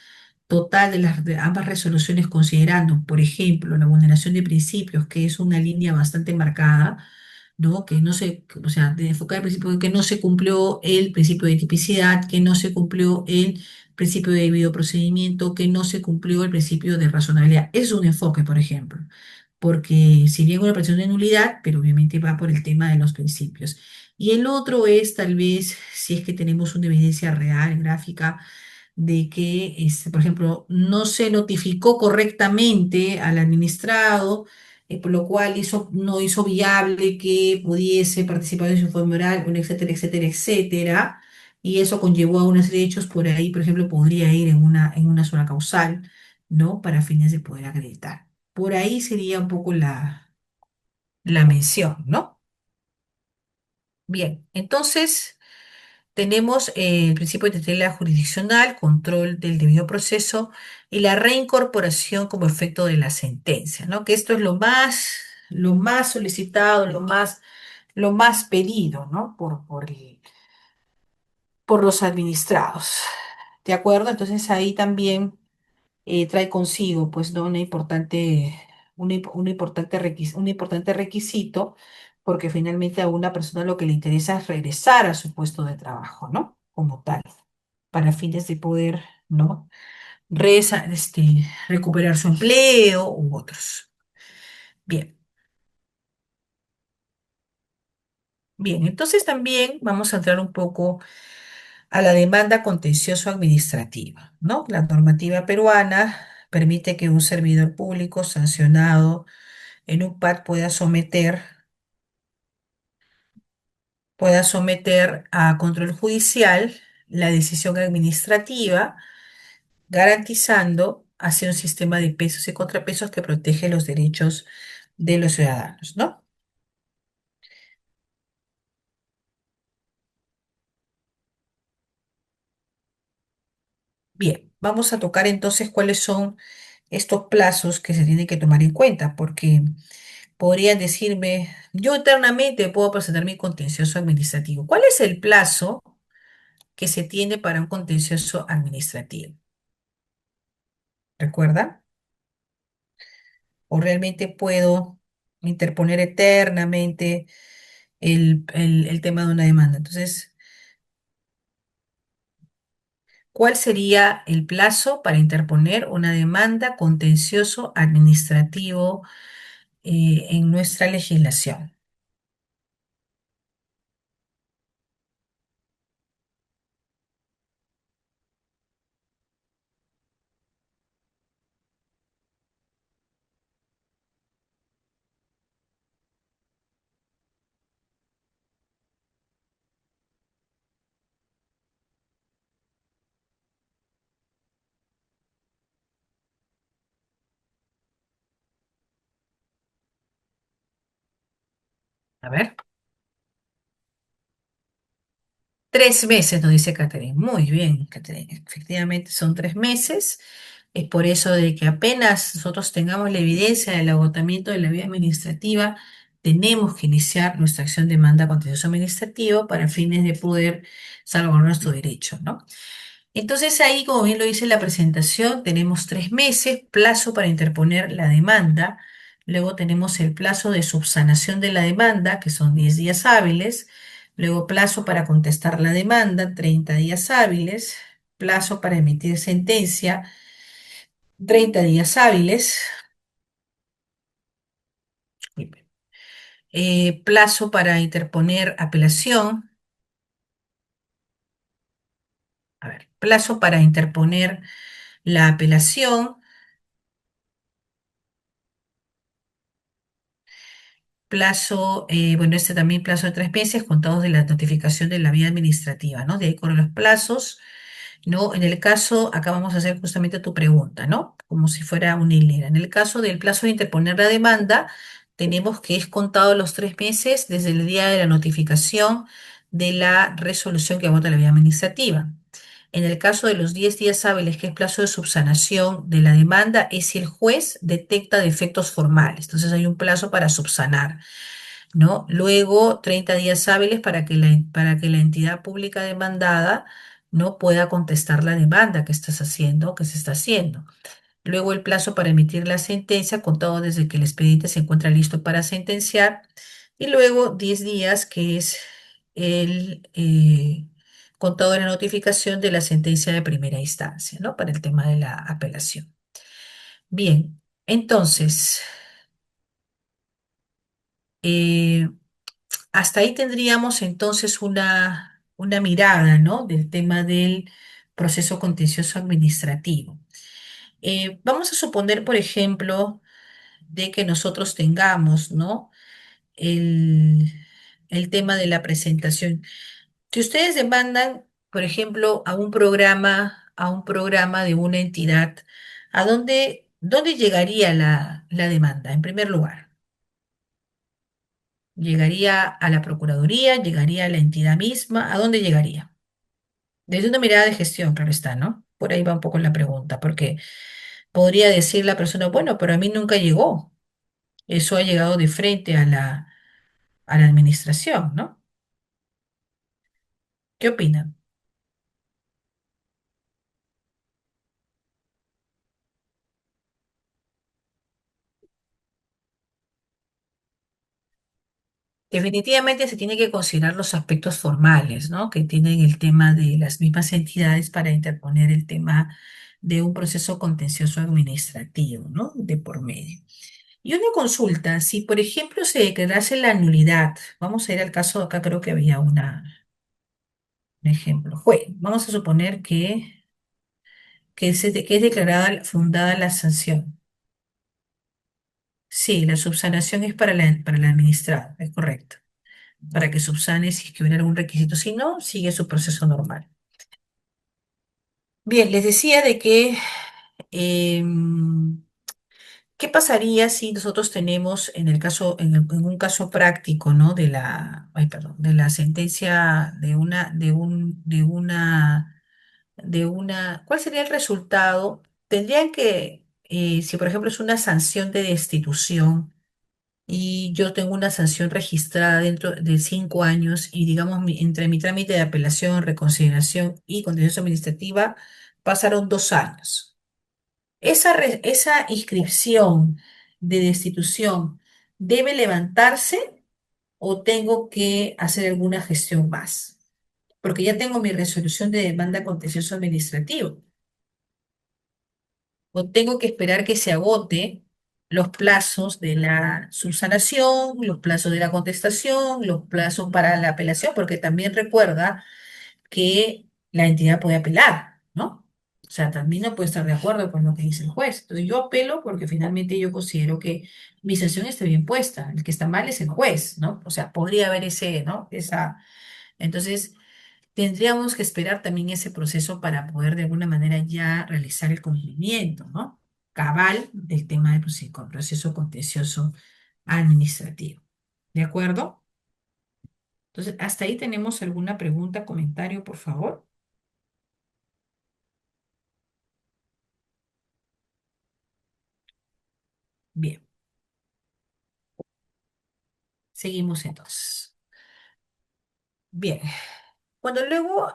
total de ambas resoluciones, considerando, por ejemplo, la vulneración de principios, que es una línea bastante marcada, ¿no? Que no se, o sea, de enfocar el principio de que no se cumplió el principio de tipicidad, que no se cumplió el principio de debido procedimiento, que no se cumplió el principio de razonabilidad. Es un enfoque, por ejemplo, porque si bien una presión de nulidad, pero obviamente va por el tema de los principios. Y el otro es tal vez si es que tenemos una evidencia real, gráfica, de que, por ejemplo, no se notificó correctamente al administrado, por lo cual no hizo viable que pudiese participar en su informe oral, bueno, etcétera, etcétera, etcétera, y eso conllevó a una serie de hechos por ahí, por ejemplo, podría ir en una sola causal. ¿no? Para fines de poder acreditar. Por ahí sería un poco la mención, ¿no? Bien, entonces tenemos el principio de tutela jurisdiccional, control del debido proceso y la reincorporación como efecto de la sentencia, ¿no? Que esto es lo más solicitado, lo más pedido, ¿no? Por los administrados. ¿De acuerdo? Entonces ahí también trae consigo, pues, ¿no? Un importante requisito, porque finalmente a una persona lo que le interesa es regresar a su puesto de trabajo, ¿no? Como tal, para fines de poder, ¿no? Recuperar su empleo u otros. Bien, bien, entonces también vamos a entrar un poco a la demanda contencioso administrativa, ¿no? La normativa peruana permite que un servidor público sancionado en un PAT pueda someter a control judicial la decisión administrativa, garantizando así un sistema de pesos y contrapesos que protege los derechos de los ciudadanos, ¿no? Bien, vamos a tocar entonces cuáles son estos plazos que se tienen que tomar en cuenta, porque podrían decirme, yo eternamente puedo presentar mi contencioso administrativo. ¿Cuál es el plazo que se tiene para un contencioso administrativo? ¿Recuerda? ¿O realmente puedo interponer eternamente el tema de una demanda? Entonces, ¿cuál sería el plazo para interponer una demanda contencioso administrativo en nuestra legislación? A ver. 3 meses, nos dice Catherine. Muy bien, Catherine. Efectivamente, son 3 meses. Es por eso de que apenas nosotros tengamos la evidencia del agotamiento de la vía administrativa, tenemos que iniciar nuestra acción de demanda contencioso administrativo para fines de poder salvaguardar nuestro derecho, ¿no? Entonces ahí, como bien lo dice la presentación, tenemos 3 meses, plazo para interponer la demanda. Luego tenemos el plazo de subsanación de la demanda, que son 10 días hábiles. Luego plazo para contestar la demanda, 30 días hábiles. Plazo para emitir sentencia, 30 días hábiles. Plazo para interponer apelación. A ver, plazo para interponer la apelación. Plazo, bueno, este también plazo de 3 meses contados de la notificación de la vía administrativa, ¿no? De ahí con los plazos, ¿no? En el caso, acá vamos a hacer justamente tu pregunta, ¿no? Como si fuera una hilera. En el caso del plazo de interponer la demanda, tenemos que es contado los 3 meses desde el día de la notificación de la resolución que agota la vía administrativa. En el caso de los 10 días hábiles, que es plazo de subsanación de la demanda, es si el juez detecta defectos formales. Entonces hay un plazo para subsanar, ¿no? Luego, 30 días hábiles para que la entidad pública demandada no pueda contestar la demanda que estás haciendo, que se está haciendo. Luego, el plazo para emitir la sentencia, contado desde que el expediente se encuentra listo para sentenciar. Y luego, 10 días, que es el contado de la notificación de la sentencia de primera instancia, ¿no? Para el tema de la apelación. Bien, entonces, eh, hasta ahí tendríamos entonces una mirada, ¿no? Del tema del proceso contencioso administrativo. Vamos a suponer, por ejemplo, de que nosotros tengamos, ¿no? El, el tema de la presentación. Si ustedes demandan, por ejemplo, a un programa de una entidad ¿Dónde llegaría la demanda? En primer lugar, ¿llegaría a la Procuraduría? ¿Llegaría a la entidad misma? ¿A dónde llegaría? Desde una mirada de gestión, claro está, ¿no? Por ahí va un poco la pregunta, porque podría decir la persona, bueno, pero a mí nunca llegó. Eso ha llegado de frente a la administración, ¿no? ¿Qué opinan? Definitivamente se tiene que considerar los aspectos formales, ¿no? Que tienen el tema de las mismas entidades para interponer el tema de un proceso contencioso administrativo, ¿no? De por medio. Y una consulta, si por ejemplo se declarase la nulidad, vamos a ir al caso, acá creo que había un ejemplo. Vamos a suponer que es declarada fundada la sanción. Sí, la subsanación es para la administrada, es correcto. Para que subsane si es que hubiera algún requisito. Si no, sigue su proceso normal. Bien, les decía de que, em, ¿qué pasaría si nosotros tenemos en el caso, en un caso práctico, ¿no? Ay, perdón, de la sentencia ¿cuál sería el resultado? Tendrían que, si por ejemplo es una sanción de destitución, y yo tengo una sanción registrada dentro de 5 años y digamos entre mi trámite de apelación, reconsideración y contencioso administrativa pasaron 2 años. Esa inscripción de destitución debe levantarse o tengo que hacer alguna gestión más, porque ya tengo mi resolución de demanda contencioso administrativo. O tengo que esperar que se agote los plazos de la subsanación, los plazos de la contestación, los plazos para la apelación, porque también recuerda que la entidad puede apelar, ¿no? O sea, también no puede estar de acuerdo con lo que dice el juez. Entonces yo apelo porque finalmente yo considero que mi sanción esté bien puesta. El que está mal es el juez, ¿no? O sea, podría haber ese, ¿no? Entonces, tendríamos que esperar también ese proceso para poder de alguna manera ya realizar el cumplimiento, ¿no? Cabal del tema del proceso contencioso administrativo. ¿De acuerdo? Entonces, hasta ahí tenemos alguna pregunta, comentario, por favor. Bien, seguimos entonces. Bien, cuando luego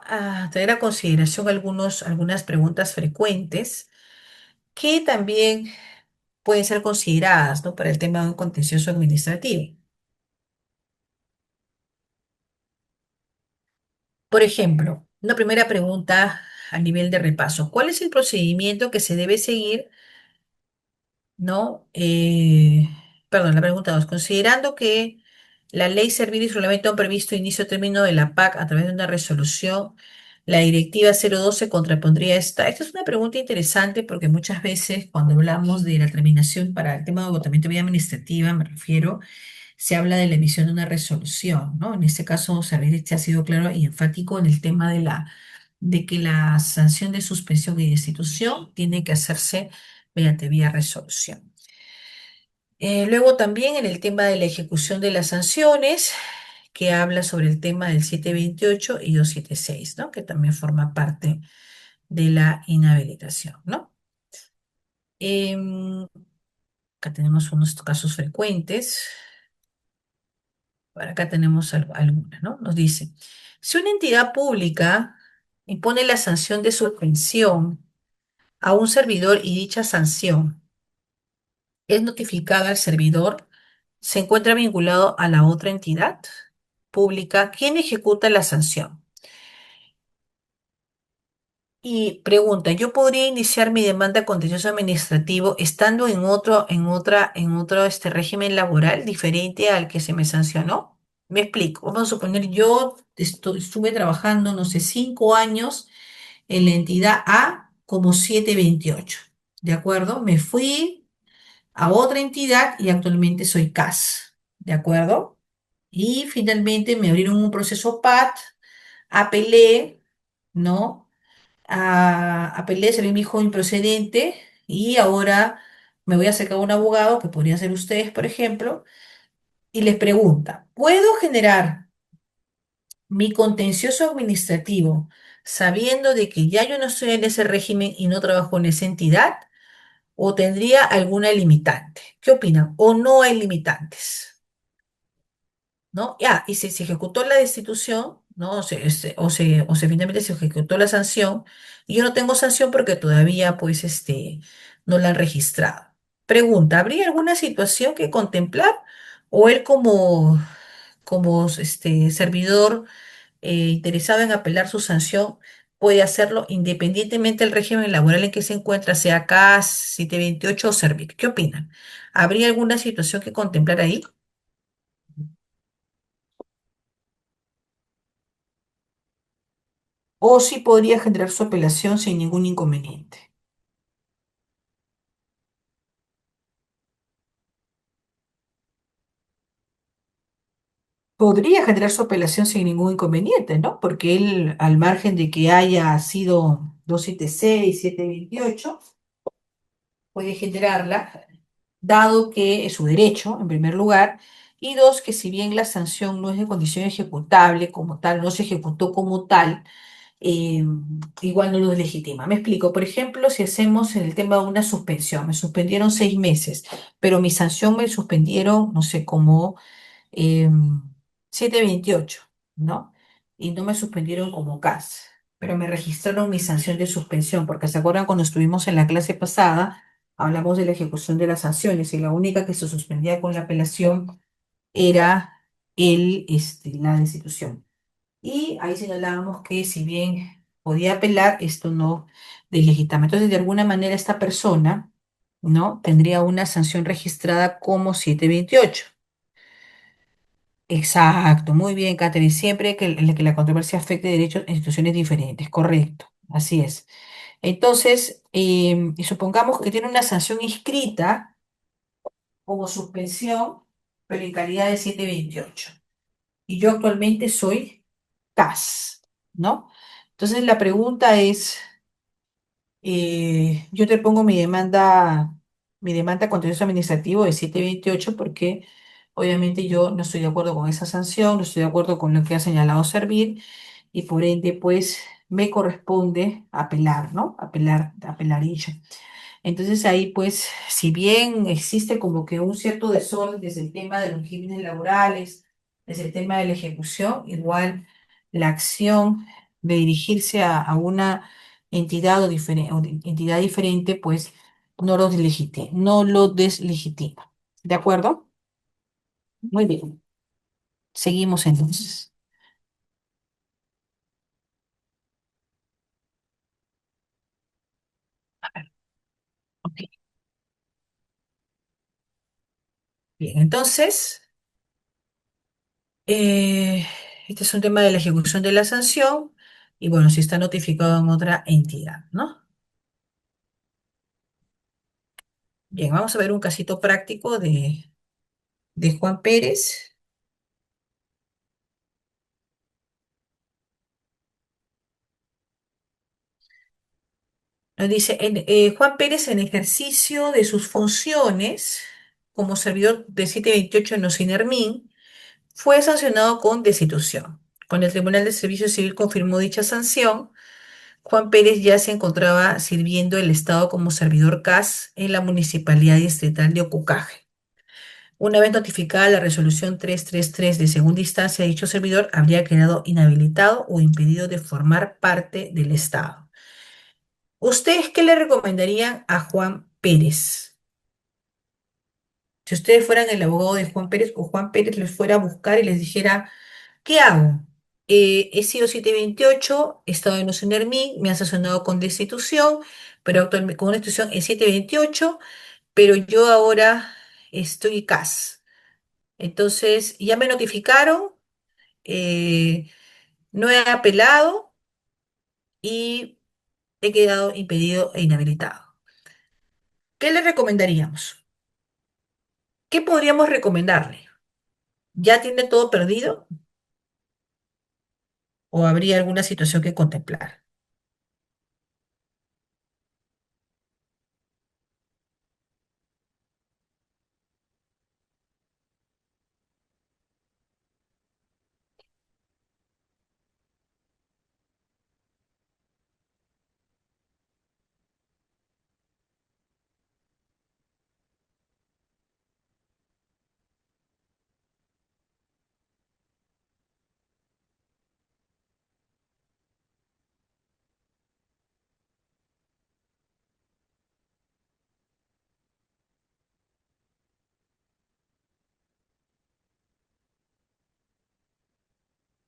traer a consideración algunas preguntas frecuentes que también pueden ser consideradas, ¿no? Para el tema de un contencioso administrativo. Por ejemplo, una primera pregunta a nivel de repaso. ¿Cuál es el procedimiento que se debe seguir, no? Perdón, la pregunta 2. Considerando que la ley, servir y su reglamento han previsto inicio término de la PAC a través de una resolución, la directiva 02 se contrapondría a esta. Esta es una pregunta interesante porque muchas veces cuando hablamos de la terminación para el tema de agotamiento de vía administrativa, me refiero, se habla de la emisión de una resolución, ¿no? En este caso, Servir ha sido claro y enfático en el tema de que la sanción de suspensión y destitución tiene que hacerse mediante vía resolución. Luego también en el tema de la ejecución de las sanciones, que habla sobre el tema del 728 y 276, ¿no? Que también forma parte de la inhabilitación, ¿no? Em, Acá tenemos unos casos frecuentes. Por acá tenemos algunas, ¿no? Nos dice, si una entidad pública impone la sanción de suspensión a un servidor y dicha sanción es notificada al servidor, se encuentra vinculado a la otra entidad pública, ¿quién ejecuta la sanción? Y pregunta, ¿yo podría iniciar mi demanda contencioso administrativo estando en otro régimen laboral diferente al que se me sancionó? Me explico. Vamos a suponer, yo estuve trabajando, no sé, 5 años en la entidad A como 728. ¿De acuerdo? Me fui a otra entidad y actualmente soy CAS. ¿De acuerdo? Y finalmente me abrieron un proceso PAT, apelé, ¿no? Apelé, salió mi hijo improcedente Y ahora me voy a acercar a un abogado, que podría ser ustedes, por ejemplo, y les pregunta, ¿puedo generar mi contencioso administrativo sabiendo de que ya yo no estoy en ese régimen y no trabajo en esa entidad? ¿O tendría alguna limitante? ¿Qué opinan? ¿O no hay limitantes? ¿No? Ya, y si se ejecutó la destitución, ¿no? O se finalmente se ejecutó la sanción, y yo no tengo sanción porque todavía, pues, no la han registrado. Pregunta, ¿habría alguna situación que contemplar? ¿O él como servidor interesado en apelar su sanción puede hacerlo independientemente del régimen laboral en que se encuentra, sea CAS, 728 o Servic? ¿Qué opinan? ¿Habría alguna situación que contemplar ahí? ¿O si podría generar su apelación sin ningún inconveniente? Podría generar su apelación sin ningún inconveniente, ¿no? Porque él, al margen de que haya sido 276, 728, puede generarla, dado que es su derecho, en primer lugar, y dos, que si bien la sanción no es de condición ejecutable como tal, no se ejecutó como tal, eh, igual no lo deslegitima. Me explico, por ejemplo, si hacemos en el tema de una suspensión, me suspendieron 6 meses, pero mi sanción me suspendieron, no sé, como 728, ¿no? Y no me suspendieron como CAS, pero me registraron mi sanción de suspensión, porque se acuerdan cuando estuvimos en la clase pasada, hablamos de la ejecución de las sanciones y la única que se suspendía con la apelación era la destitución. Y ahí señalábamos que si bien podía apelar, esto no deslegitama. Entonces, de alguna manera, esta persona, ¿no? Tendría una sanción registrada como 728. Exacto, muy bien, Catherine. Siempre que la controversia afecte derechos e instituciones diferentes, correcto, así es. Entonces, y supongamos que tiene una sanción inscrita como suspensión, pero en calidad de 728. Y yo actualmente soy CAS, ¿no? Entonces, la pregunta es, yo te pongo mi demanda contencioso administrativo de 728 porque obviamente yo no estoy de acuerdo con esa sanción, no estoy de acuerdo con lo que ha señalado Servir y por ende pues me corresponde apelar, ¿no? Apelar ello. Entonces ahí pues, si bien existe como que un cierto desorden desde el tema de los regímenes laborales, desde el tema de la ejecución, igual la acción de dirigirse a una entidad diferente, pues no lo deslegitima. ¿De acuerdo? Muy bien. Seguimos entonces. Ok. Bien, entonces, eh, este es un tema de la ejecución de la sanción y bueno, si está notificado en otra entidad, ¿no? Bien, vamos a ver un casito práctico de Juan Pérez. Nos dice, Juan Pérez en ejercicio de sus funciones como servidor de 728 en Ocinermin fue sancionado con destitución. Cuando el Tribunal de Servicio Civil confirmó dicha sanción, Juan Pérez ya se encontraba sirviendo el Estado como servidor CAS en la Municipalidad Distrital de Ocucaje. Una vez notificada la resolución 333 de segunda instancia, dicho servidor habría quedado inhabilitado o impedido de formar parte del Estado. ¿Ustedes qué le recomendarían a Juan Pérez? Si ustedes fueran el abogado de Juan Pérez o Juan Pérez les fuera a buscar y les dijera, ¿qué hago? He sido 728, he estado en Usunermi, me han sancionado con destitución, pero actualmente con una destitución en 728, pero yo ahora estoy CAS. Entonces, ya me notificaron, eh, no he apelado y he quedado impedido e inhabilitado. ¿Qué le recomendaríamos? ¿Qué podríamos recomendarle? ¿Ya tiene todo perdido o habría alguna situación que contemplar?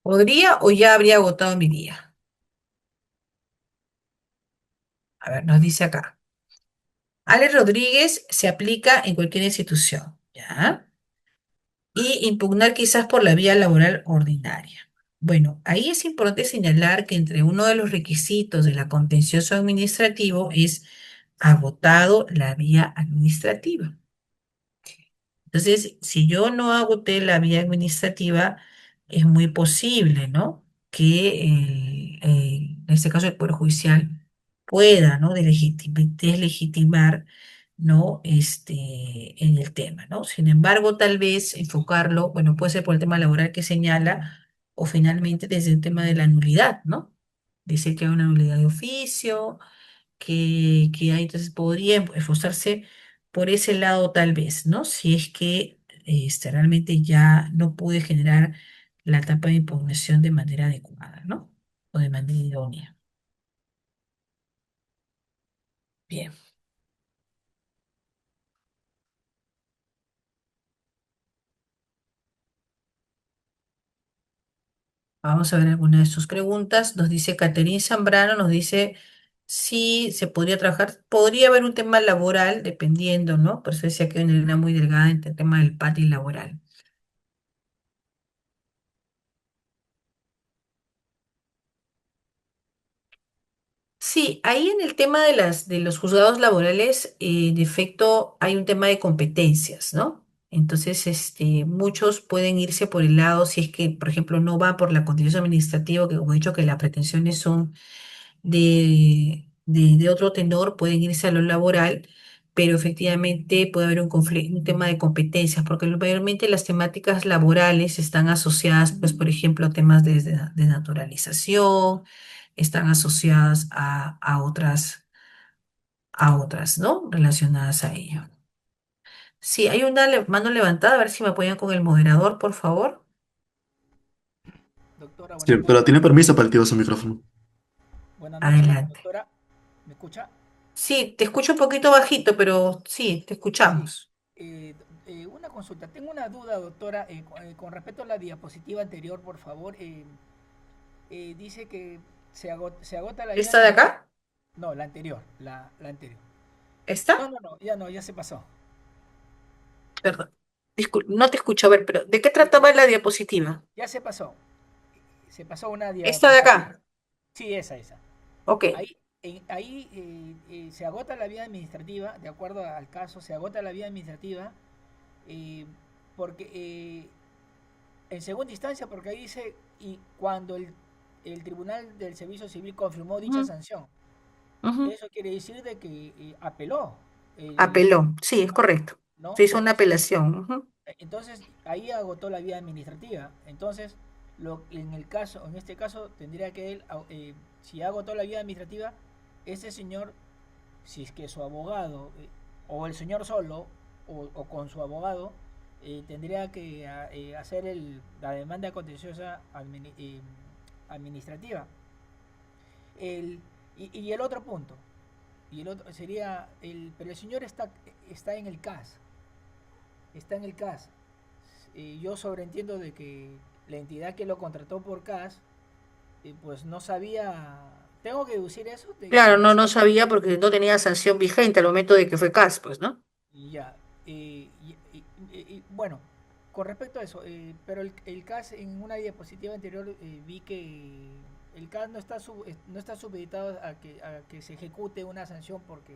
¿Podría o ya habría agotado mi día? A ver, nos dice acá. Alex Rodríguez se aplica en cualquier institución, ¿ya? Y impugnar quizás por la vía laboral ordinaria. Bueno, ahí es importante señalar que entre uno de los requisitos de la contencioso administrativo es agotado la vía administrativa. Entonces, si yo no agoté la vía administrativa, es muy posible, ¿no? Que en este caso el Poder Judicial pueda, ¿no? Deslegitimar, ¿no? En el tema, ¿no? Sin embargo, tal vez enfocarlo, bueno, puede ser por el tema laboral que señala, o finalmente desde el tema de la nulidad, ¿no? Decir que hay una nulidad de oficio que hay, entonces podría esforzarse por ese lado tal vez, ¿no? Si es que realmente ya no pude generar la etapa de impugnación de manera adecuada, ¿no? O de manera idónea. Bien, vamos a ver algunas de sus preguntas. Nos dice Caterine Zambrano, nos dice si se podría trabajar, podría haber un tema laboral, dependiendo, ¿no? Por eso decía que hay una línea muy delgada entre el tema del patio y laboral. Sí, ahí en el tema de los juzgados laborales, en efecto, hay un tema de competencias, ¿no? Entonces, muchos pueden irse por el lado, si es que, por ejemplo, no va por la contencioso administrativo, que como he dicho, que las pretensiones son de otro tenor, pueden irse a lo laboral, pero efectivamente puede haber un conflicto, un tema de competencias, porque mayormente las temáticas laborales están asociadas, pues, por ejemplo, a temas de naturalización, están asociadas a otras, ¿no? Relacionadas a ello. Sí, hay una mano levantada, a ver si me apoyan con el moderador, por favor. Doctora, Sí, buenas pero noches. tiene permiso para activar su micrófono. Buenas noches, Adelante. doctora. ¿Me escucha? Sí, te escucho un poquito bajito, pero sí, te Sí. escuchamos. Una consulta. Tengo una duda, doctora, con respecto a la diapositiva anterior, por favor. Dice que se agota la vida ¿Esta de administrativa. acá? No, la anterior, la anterior. No, ¿Esta? no, no, ya no, ya se pasó. Perdón. No te escucho, a ver, pero ¿de qué Eh, trataba la diapositiva? ya se pasó. Se pasó una ¿Esta de diapositiva. acá? Sí, esa. Ok. Ahí se agota la vía administrativa, de acuerdo al caso, se agota la vía administrativa eh, porque en segunda instancia, porque ahí dice, y cuando el Tribunal del Servicio Civil confirmó dicha Ujú, sanción, ujú. eso quiere decir de que apeló, el, Apeló, sí, es correcto. ¿no? Se hizo una apelación. Ujú, Entonces ahí agotó la vía administrativa. Entonces, en este caso, tendría que él, si agotó la vía administrativa, ese señor, si es que su abogado, o el señor solo, o con su abogado, tendría que hacer la demanda contenciosa administrativa. El, y el otro punto, y el otro sería, pero el señor está en el CAS, está en el CAS. Yo sobreentiendo de que la entidad que lo contrató por CAS, pues no sabía, tengo que deducir eso, de que claro, no no, no sabía. sabía porque no tenía sanción vigente al momento de que fue CAS, pues, ¿no? Y ya. Bueno, con respecto a eso, pero el CAS en una diapositiva anterior vi que el CAS no está supeditado a que se ejecute una sanción porque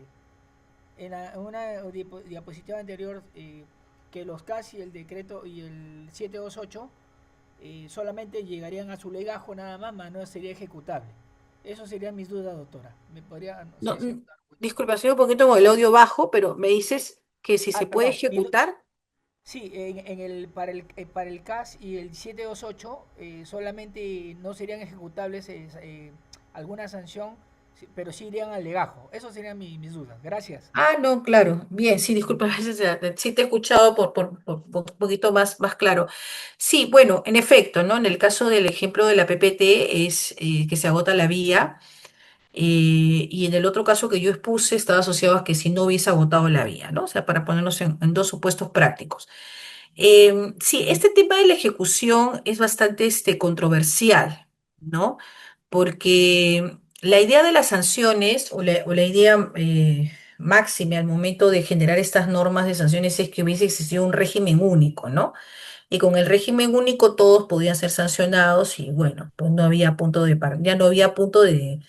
en una diapositiva anterior que los CAS y el decreto y el 728 solamente llegarían a su legajo nada más no sería ejecutable. Eso serían mis dudas, doctora. ¿Me podría, no No, sé si ayudar un poquito? disculpa, soy un poquito con el audio bajo, pero me dices que si se puede Perdón, ejecutar. sí, para el CAS y el 728 solamente no serían ejecutables alguna sanción, pero sí irían al legajo. Eso serían mis dudas. Gracias. Ah, no, claro. Bien, sí, disculpa, a veces sí te he escuchado por un poquito más claro. Sí, bueno, en efecto, ¿no? En el caso del ejemplo de la PPT es que se agota la vía, y en el otro caso que yo expuse estaba asociado a que si no hubiese agotado la vía, ¿no? O sea, para ponernos en dos supuestos prácticos. Sí, este tema de la ejecución es bastante controversial, ¿no? Porque la idea de las sanciones o la idea máxima al momento de generar estas normas de sanciones es que hubiese existido un régimen único, ¿no? Y con el régimen único todos podían ser sancionados y bueno, pues no había punto ya no había punto de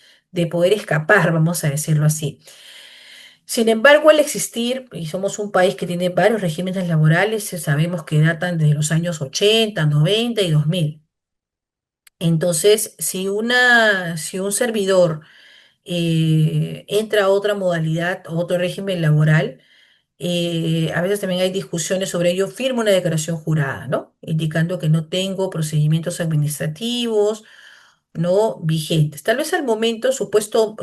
poder escapar, vamos a decirlo así. Sin embargo, al existir, y somos un país que tiene varios regímenes laborales, sabemos que datan desde los años 80, 90 y 2000. Entonces, si un servidor entra a otra modalidad, a otro régimen laboral, a veces también hay discusiones sobre ello, firma una declaración jurada, ¿no? Indicando que no tengo procedimientos administrativos no vigentes. Tal vez al momento, supuesto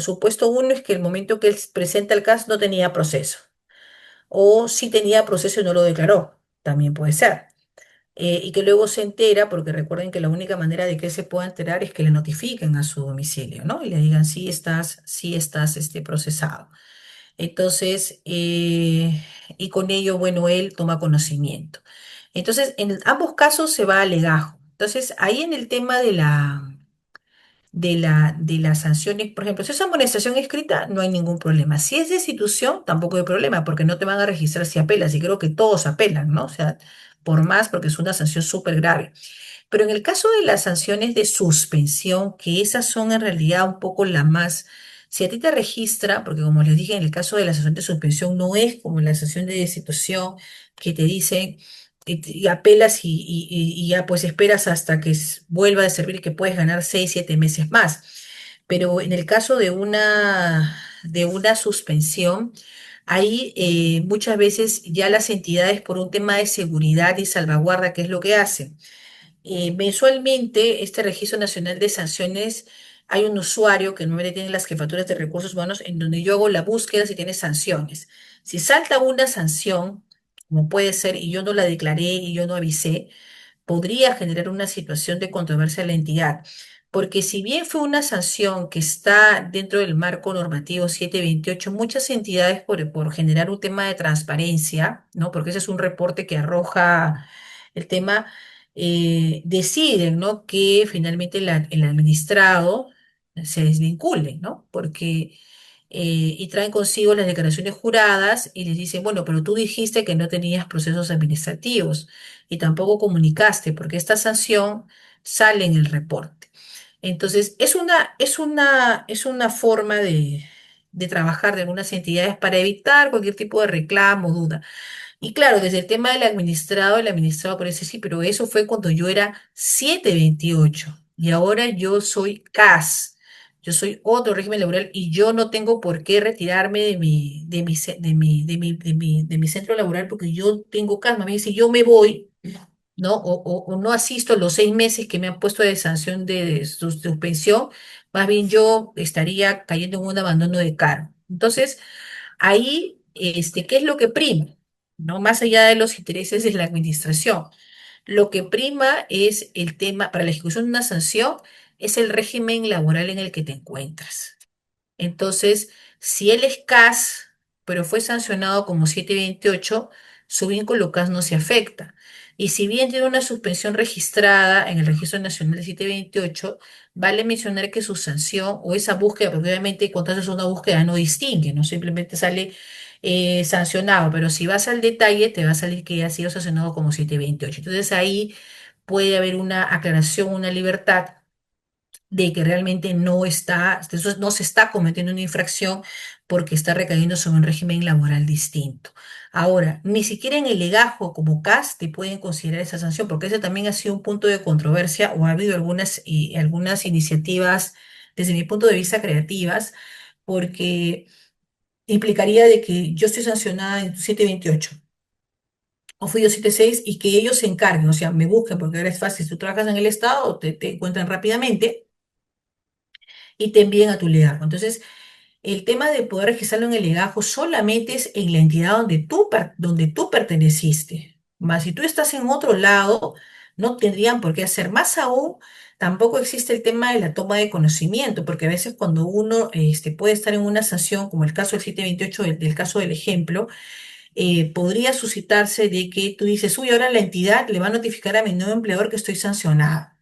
uno es que el momento que él presenta el caso no tenía proceso o si tenía proceso y no lo declaró, también puede ser. Y que luego se entera, porque recuerden que la única manera de que él se pueda enterar es que le notifiquen a su domicilio, ¿no? Y le digan, sí estás procesado. Entonces, y con ello, bueno, él toma conocimiento. Entonces, en ambos casos se va a legajo. Entonces, ahí en el tema de las sanciones, por ejemplo, si es amonestación escrita, no hay ningún problema. Si es destitución, tampoco hay problema, porque no te van a registrar si apelas, y creo que todos apelan, ¿no? O sea, por más, porque es una sanción súper grave. Pero en el caso de las sanciones de suspensión, que esas son en realidad un poco la más, si a ti te registra, porque como les dije, en el caso de la sanción de suspensión no es como la sanción de destitución que te dicen y apelas y ya pues esperas hasta que vuelva a servir y que puedes ganar 6, 7 meses más. Pero en el caso de una suspensión, ahí muchas veces ya las entidades por un tema de seguridad y salvaguarda, ¿qué es lo que hacen? Mensualmente, este Registro Nacional de Sanciones, hay un usuario que normalmente tiene las jefaturas de recursos humanos en donde yo hago la búsqueda si tiene sanciones. Si salta una sanción, como puede ser, y yo no la declaré y yo no avisé, podría generar una situación de controversia en la entidad. Porque si bien fue una sanción que está dentro del marco normativo 728, muchas entidades por generar un tema de transparencia, ¿no? Porque ese es un reporte que arroja el tema, deciden, ¿no? Que finalmente el administrado se desvincule, ¿no? Porque y traen consigo las declaraciones juradas y les dicen, bueno, pero tú dijiste que no tenías procesos administrativos y tampoco comunicaste, porque esta sanción sale en el reporte. Entonces, es una forma de trabajar de algunas entidades para evitar cualquier tipo de reclamo, duda. Y claro, desde el tema del administrado, el administrado parece sí, pero eso fue cuando yo era 728 y ahora yo soy CAS. Yo soy otro régimen laboral y yo no tengo por qué retirarme de mi centro laboral porque yo tengo CAS. Me dice, yo me voy, ¿no? O no asisto los 6 meses que me han puesto de sanción de suspensión, más bien yo estaría cayendo en un abandono de cargo. Entonces, ahí, ¿qué es lo que prima? ¿No? Más allá de los intereses de la administración. Lo que prima es el tema, para la ejecución de una sanción, es el régimen laboral en el que te encuentras. Entonces, si él es CAS, pero fue sancionado como 728, su vínculo CAS no se afecta. Y si bien tiene una suspensión registrada en el Registro Nacional de 728, vale mencionar que su sanción o esa búsqueda, porque obviamente cuando haces una búsqueda no distingue, no simplemente sale sancionado, pero si vas al detalle, te va a salir que ha sido sancionado como 728. Entonces ahí puede haber una aclaración, una libertad de que realmente no se está cometiendo una infracción porque está recayendo sobre un régimen laboral distinto. Ahora, ni siquiera en el legajo como CAS te pueden considerar esa sanción, porque ese también ha sido un punto de controversia o ha habido algunas iniciativas, desde mi punto de vista, creativas, porque implicaría de que yo estoy sancionada en 728 o fui yo 76 y que ellos se encarguen, o sea, me busquen, porque ahora es fácil, si tú trabajas en el Estado, te encuentran rápidamente y te envíen a tu legajo. Entonces, el tema de poder registrarlo en el legajo solamente es en la entidad donde tú perteneciste. Más si tú estás en otro lado, no tendrían por qué hacer. Más aún, tampoco existe el tema de la toma de conocimiento, porque a veces cuando uno puede estar en una sanción, como el caso del 728, del caso del ejemplo, podría suscitarse de que tú dices, uy, ahora la entidad le va a notificar a mi nuevo empleador que estoy sancionada.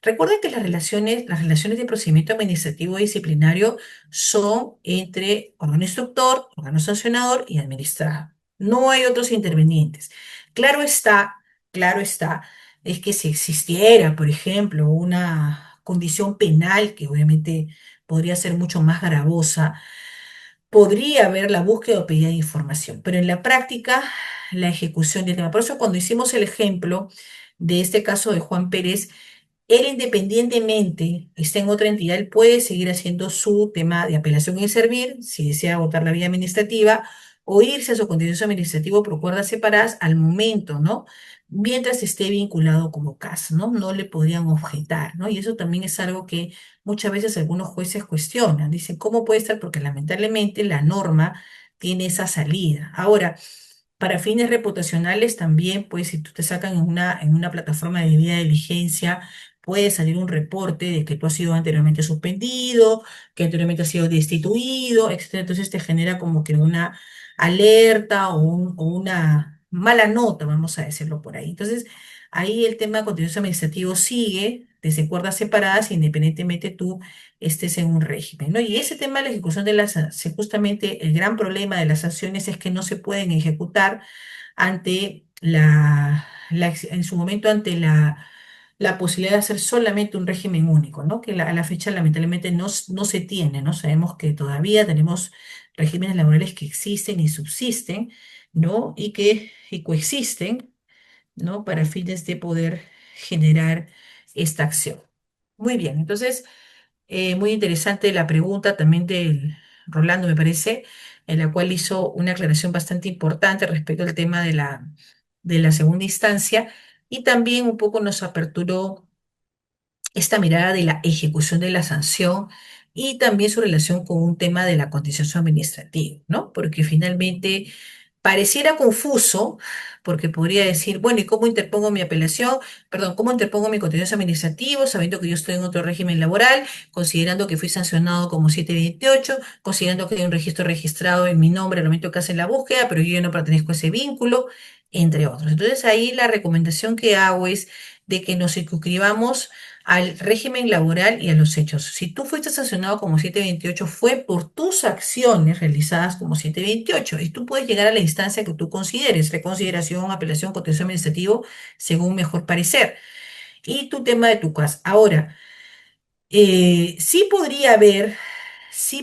Recuerden que las relaciones de procedimiento administrativo disciplinario son entre órgano instructor, órgano sancionador y administrado. No hay otros intervenientes. Claro está, claro está, es que si existiera, por ejemplo, una condición penal que obviamente podría ser mucho más gravosa, podría haber la búsqueda o pedida de información, pero en la práctica, la ejecución del tema. Por eso cuando hicimos el ejemplo de este caso de Juan Pérez, él independientemente esté en otra entidad, él puede seguir haciendo su tema de apelación en servir, si desea votar la vía administrativa, o irse a su contencioso administrativo por cuerdas separadas al momento, ¿no? Mientras esté vinculado como caso, ¿no? No le podrían objetar, ¿no? Y eso también es algo que muchas veces algunos jueces cuestionan. Dicen, ¿cómo puede estar? Porque lamentablemente la norma tiene esa salida. Ahora, para fines reputacionales también, pues si tú te sacan en una plataforma de debida diligencia, puede salir un reporte de que tú has sido anteriormente suspendido, que anteriormente has sido destituido, etcétera. Entonces te genera como que una alerta o una mala nota, vamos a decirlo por ahí. Entonces, ahí el tema de contencioso administrativo sigue desde cuerdas separadas, independientemente tú estés en un régimen, ¿no? Y ese tema de la ejecución de justamente el gran problema de las sanciones es que no se pueden ejecutar ante en su momento ante la posibilidad de hacer solamente un régimen único, ¿no? Que a la fecha lamentablemente no se tiene, ¿no? Sabemos que todavía tenemos regímenes laborales que existen y subsisten, ¿no? Y coexisten, ¿no? Para fines de poder generar esta acción. Muy bien, entonces, muy interesante la pregunta también del Rolando, me parece, en la cual hizo una aclaración bastante importante respecto al tema de la segunda instancia y también un poco nos aperturó esta mirada de la ejecución de la sanción y también su relación con un tema de la contencioso administrativo, ¿no? Porque finalmente pareciera confuso, porque podría decir, bueno, ¿y cómo interpongo mi apelación? Perdón, ¿cómo interpongo mi contencioso administrativo sabiendo que yo estoy en otro régimen laboral, considerando que fui sancionado como 728, considerando que hay un registro registrado en mi nombre al momento que hacen la búsqueda, pero yo ya no pertenezco a ese vínculo, entre otros? Entonces ahí la recomendación que hago es de que nos circunscribamos al régimen laboral y a los hechos. Si tú fuiste sancionado como 728, fue por tus acciones realizadas como 728 y tú puedes llegar a la instancia que tú consideres, reconsideración, apelación, contencioso administrativo, según mejor parecer. Y tu tema de tu caso. Ahora, sí sí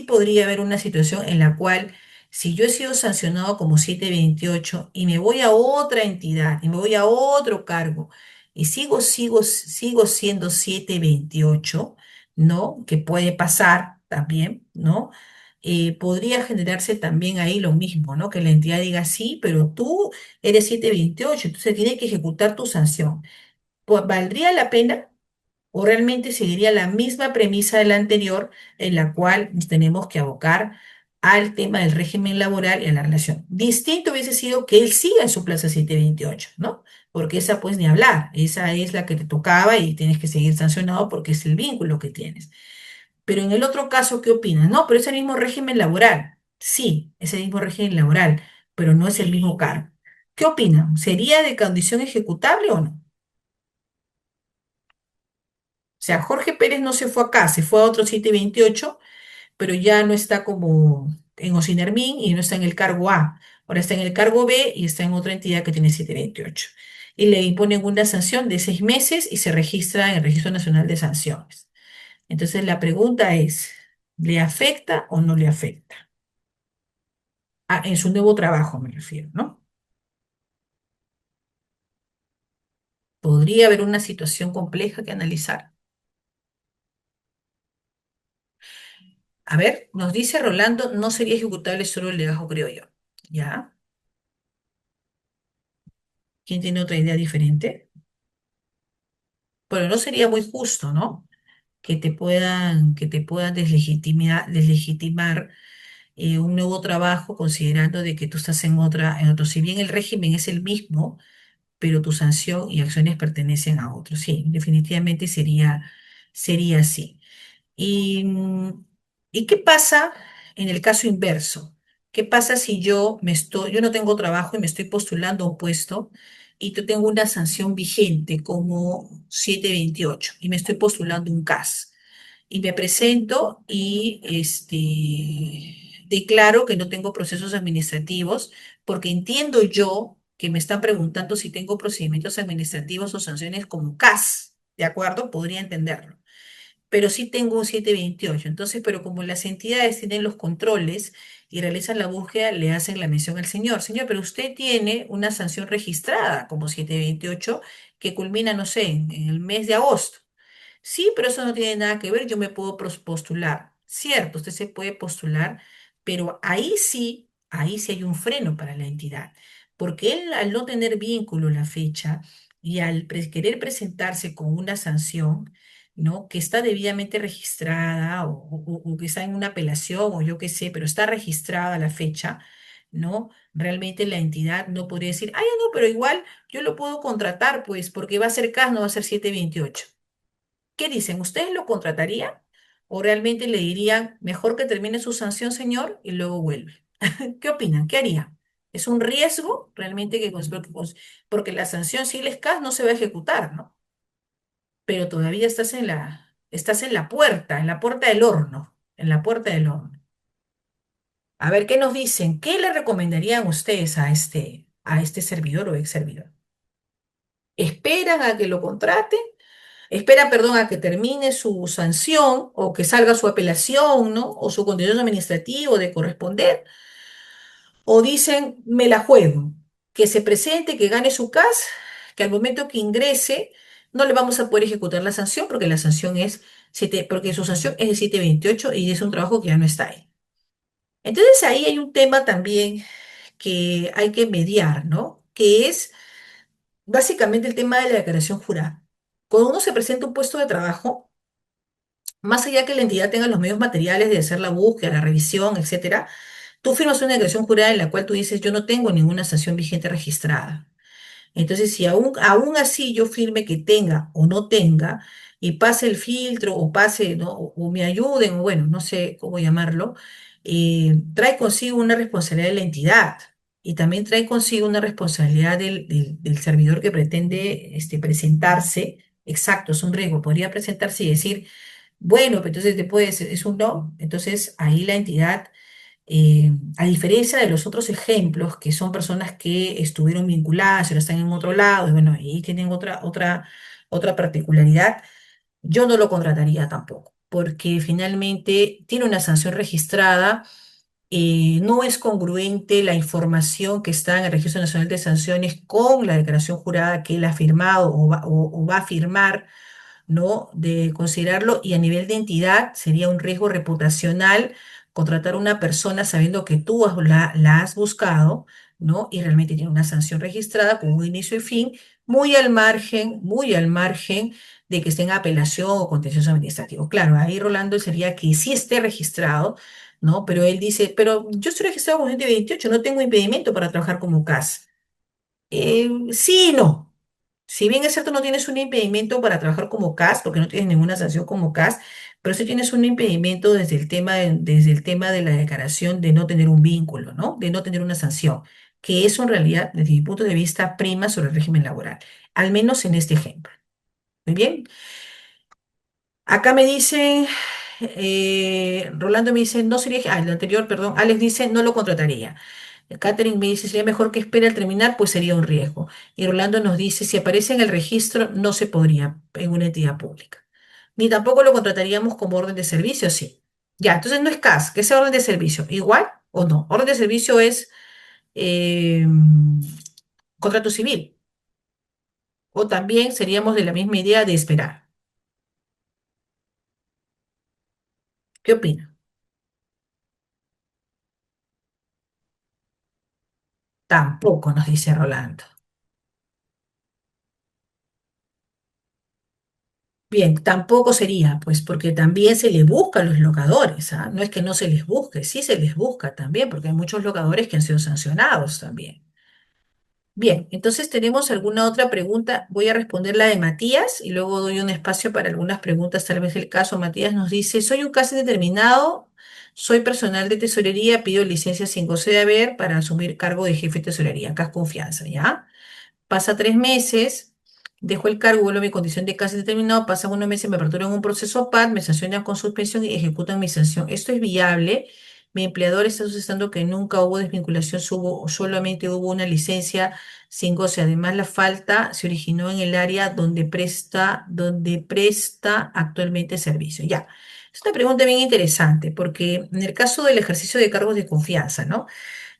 podría haber una situación en la cual si yo he sido sancionado como 728 y me voy a otra entidad y me voy a otro cargo y sigo siendo 728, ¿no? Que puede pasar también, ¿no? Podría generarse también ahí lo mismo, ¿no? Que la entidad diga sí, pero tú eres 728, entonces tiene que ejecutar tu sanción. Pues, ¿valdría la pena? ¿O realmente seguiría la misma premisa de la anterior, en la cual nos tenemos que abocar al tema del régimen laboral y a la relación? Distinto hubiese sido que él siga en su plaza 728, ¿no? Porque esa pues ni hablar, esa es la que te tocaba y tienes que seguir sancionado porque es el vínculo que tienes. Pero en el otro caso, ¿qué opinas? No, pero es el mismo régimen laboral. Sí, es el mismo régimen laboral, pero no es el mismo cargo. ¿Qué opinan? ¿Sería de condición ejecutable o no? O sea, Jorge Pérez no se fue acá, se fue a otro 728, pero ya no está como en Ocinermin y no está en el cargo A. Ahora está en el cargo B y está en otra entidad que tiene 728. Y le imponen una sanción de 6 meses y se registra en el Registro Nacional de Sanciones. Entonces la pregunta es, ¿le afecta o no le afecta? Ah, en su nuevo trabajo me refiero, ¿no? Podría haber una situación compleja que analizar. A ver, nos dice Rolando, no sería ejecutable solo el legajo, creo yo. ¿Ya? ¿Quién tiene otra idea diferente? Pero no sería muy justo, ¿no? Que te puedan deslegitimar un nuevo trabajo considerando de que tú estás en otro. Si bien el régimen es el mismo, pero tu sanción y acciones pertenecen a otro. Sí, definitivamente sería así. ¿Y, ¿y qué pasa en el caso inverso? ¿Qué pasa si yo no tengo trabajo y me estoy postulando a un puesto y yo tengo una sanción vigente como 728 y me estoy postulando un CAS? Y me presento y declaro que no tengo procesos administrativos porque entiendo yo que me están preguntando si tengo procedimientos administrativos o sanciones como CAS, ¿de acuerdo? Podría entenderlo, pero sí tengo un 728. Entonces, pero como las entidades tienen los controles y realizan la búsqueda, le hacen la mención al señor. Señor, pero usted tiene una sanción registrada como 728 que culmina, no sé, en el mes de agosto. Sí, pero eso no tiene nada que ver, yo me puedo postular. Cierto, usted se puede postular, pero ahí sí hay un freno para la entidad, porque él al no tener vínculo la fecha y al querer presentarse con una sanción, ¿no? Que está debidamente registrada o que está en una apelación o yo qué sé, pero está registrada la fecha, ¿no? Realmente la entidad no podría decir, ay, no, pero igual yo lo puedo contratar, pues, porque va a ser CAS, no va a ser 728. ¿Qué dicen? ¿Ustedes lo contratarían? ¿O realmente le dirían, mejor que termine su sanción, señor, y luego vuelve? ¿Qué opinan? ¿Qué harían? ¿Es un riesgo realmente porque la sanción, si les cae, no se va a ejecutar, ¿no? Pero todavía estás en la puerta del horno, en la puerta del horno. A ver, ¿qué nos dicen? ¿Qué le recomendarían ustedes a este servidor o ex servidor? ¿Esperan a que lo contraten? Espera, perdón, a que termine su sanción o que salga su apelación, ¿no? O su contencioso administrativo de corresponder. O dicen, me la juego, que se presente, que gane su CAS, que al momento que ingrese no le vamos a poder ejecutar la sanción porque la sanción es 7, porque su sanción es de 728 y es un trabajo que ya no está ahí. Entonces ahí hay un tema también que hay que mediar, ¿no? Que es básicamente el tema de la declaración jurada. Cuando uno se presenta a un puesto de trabajo, más allá que la entidad tenga los medios materiales de hacer la búsqueda, la revisión, etcétera, tú firmas una declaración jurada en la cual tú dices, yo no tengo ninguna sanción vigente registrada. Entonces, si aún así yo firme que tenga o no tenga, y pase el filtro o pase, ¿no? O me ayuden, o bueno, no sé cómo llamarlo, trae consigo una responsabilidad de la entidad y también trae consigo una responsabilidad del servidor que pretende presentarse. Exacto, es un riesgo. Podría presentarse y decir, bueno, pero entonces después es un no. Entonces ahí la entidad, a diferencia de los otros ejemplos, que son personas que estuvieron vinculadas y ahora están en otro lado, y bueno, ahí tienen otra particularidad, yo no lo contrataría tampoco, porque finalmente tiene una sanción registrada, no es congruente la información que está en el Registro Nacional de Sanciones con la declaración jurada que él ha firmado o va a firmar, ¿no? De considerarlo y a nivel de entidad sería un riesgo reputacional contratar a una persona sabiendo que tú la has buscado, ¿no? Y realmente tiene una sanción registrada con un inicio y fin, muy al margen de que esté en apelación o contencioso administrativo. Claro, ahí Rolando sería que sí esté registrado, ¿no? Pero él dice, pero yo estoy registrado con gente 28, no tengo impedimento para trabajar como CAS. Sí y no. Si bien es cierto, no tienes un impedimento para trabajar como CAS, porque no tienes ninguna sanción como CAS, pero sí tienes un impedimento desde el tema de la declaración de no tener un vínculo, ¿no? De no tener una sanción, que eso en realidad, desde mi punto de vista, prima sobre el régimen laboral, al menos en este ejemplo. Muy bien. Acá me dice, Rolando me dice, no sería, el anterior, perdón, Alex dice, no lo contrataría. Catherine me dice, sería mejor que espere al terminar, pues sería un riesgo. Y Rolando nos dice, si aparece en el registro, no se podría en una entidad pública. Ni tampoco lo contrataríamos como orden de servicio, sí. Ya, entonces no es CAS, que sea orden de servicio. ¿Igual o no? Orden de servicio es eh, contrato civil. O también seríamos de la misma idea de esperar. ¿Qué opina? Tampoco nos dice Rolando. Bien, tampoco sería, pues, porque también se les busca a los locadores, ¿ah? No es que no se les busque, sí se les busca también, porque hay muchos locadores que han sido sancionados también. Bien, entonces tenemos alguna otra pregunta. Voy a responder la de Matías y luego doy un espacio para algunas preguntas. Tal vez el caso, Matías nos dice, soy un caso indeterminado Soy personal de tesorería, pido licencia sin goce de haber para asumir cargo de jefe de tesorería. Acá es confianza, ¿ya? Pasa 3 meses, dejo el cargo, vuelvo a mi condición de casi determinado, pasan unos meses, me aperturan un proceso PAD, me sancionan con suspensión y ejecutan mi sanción. Esto es viable. Mi empleador está suscitando que nunca hubo desvinculación, solamente hubo una licencia sin goce. Además, la falta se originó en el área donde presta actualmente servicio. Ya, es una pregunta bien interesante, porque en el caso del ejercicio de cargos de confianza, ¿no?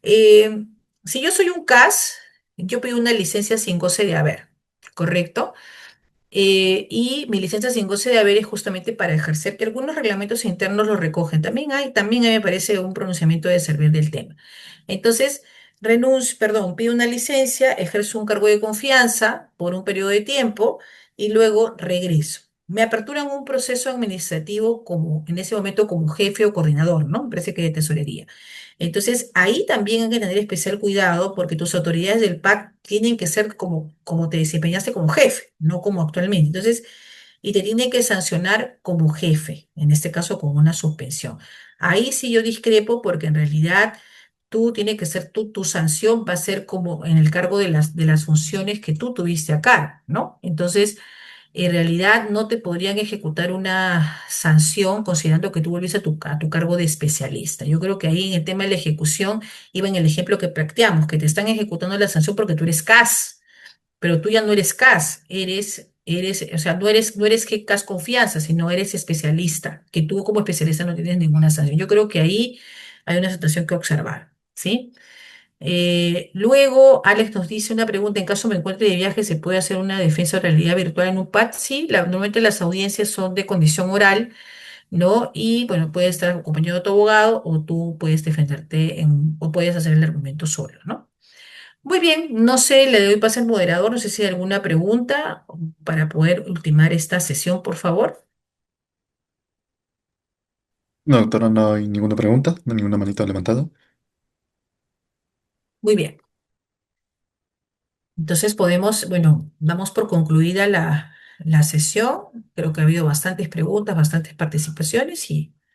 Eh, si yo soy un CAS, yo pido una licencia sin goce de haber, ¿correcto? Y mi licencia sin goce de haber es justamente para ejercer, que algunos reglamentos internos lo recogen. También me parece un pronunciamiento de servir del tema. Entonces, pido una licencia, ejerzo un cargo de confianza por un periodo de tiempo y luego regreso. Me aperturan un proceso administrativo como, en ese momento como jefe o coordinador, ¿no? Me parece que de tesorería. Entonces, ahí también hay que tener especial cuidado porque tus autoridades del PAC tienen que ser como te desempeñaste como jefe, no como actualmente. Entonces, y te tienen que sancionar como jefe, en este caso con una suspensión. Ahí sí yo discrepo porque en realidad tú tiene que ser tu sanción va a ser como en el cargo de las funciones que tú tuviste acá, ¿no? Entonces, en realidad no te podrían ejecutar una sanción considerando que tú volviste a tu cargo de especialista. Yo creo que ahí en el tema de la ejecución iba en el ejemplo que planteamos, que te están ejecutando la sanción porque tú eres CAS, pero tú ya no eres CAS, o sea, no eres que CAS confianza, sino eres especialista, que tú como especialista no tienes ninguna sanción. Yo creo que ahí hay una situación que observar, ¿sí? Luego, Alex nos dice una pregunta, en caso me encuentre de viaje, ¿se puede hacer una defensa de realidad virtual en un PAD? Sí, normalmente las audiencias son de condición oral, ¿no? Y bueno, puedes estar acompañado de tu abogado o tú puedes defenderte o puedes hacer el argumento solo, ¿no? Muy bien, no sé, le doy paso al moderador, no sé si hay alguna pregunta para poder ultimar esta sesión, por favor. No, doctora, no hay ninguna pregunta, no hay ninguna manita levantada. Muy bien. Entonces podemos, bueno, damos por concluida la sesión. Creo que ha habido bastantes preguntas, bastantes participaciones y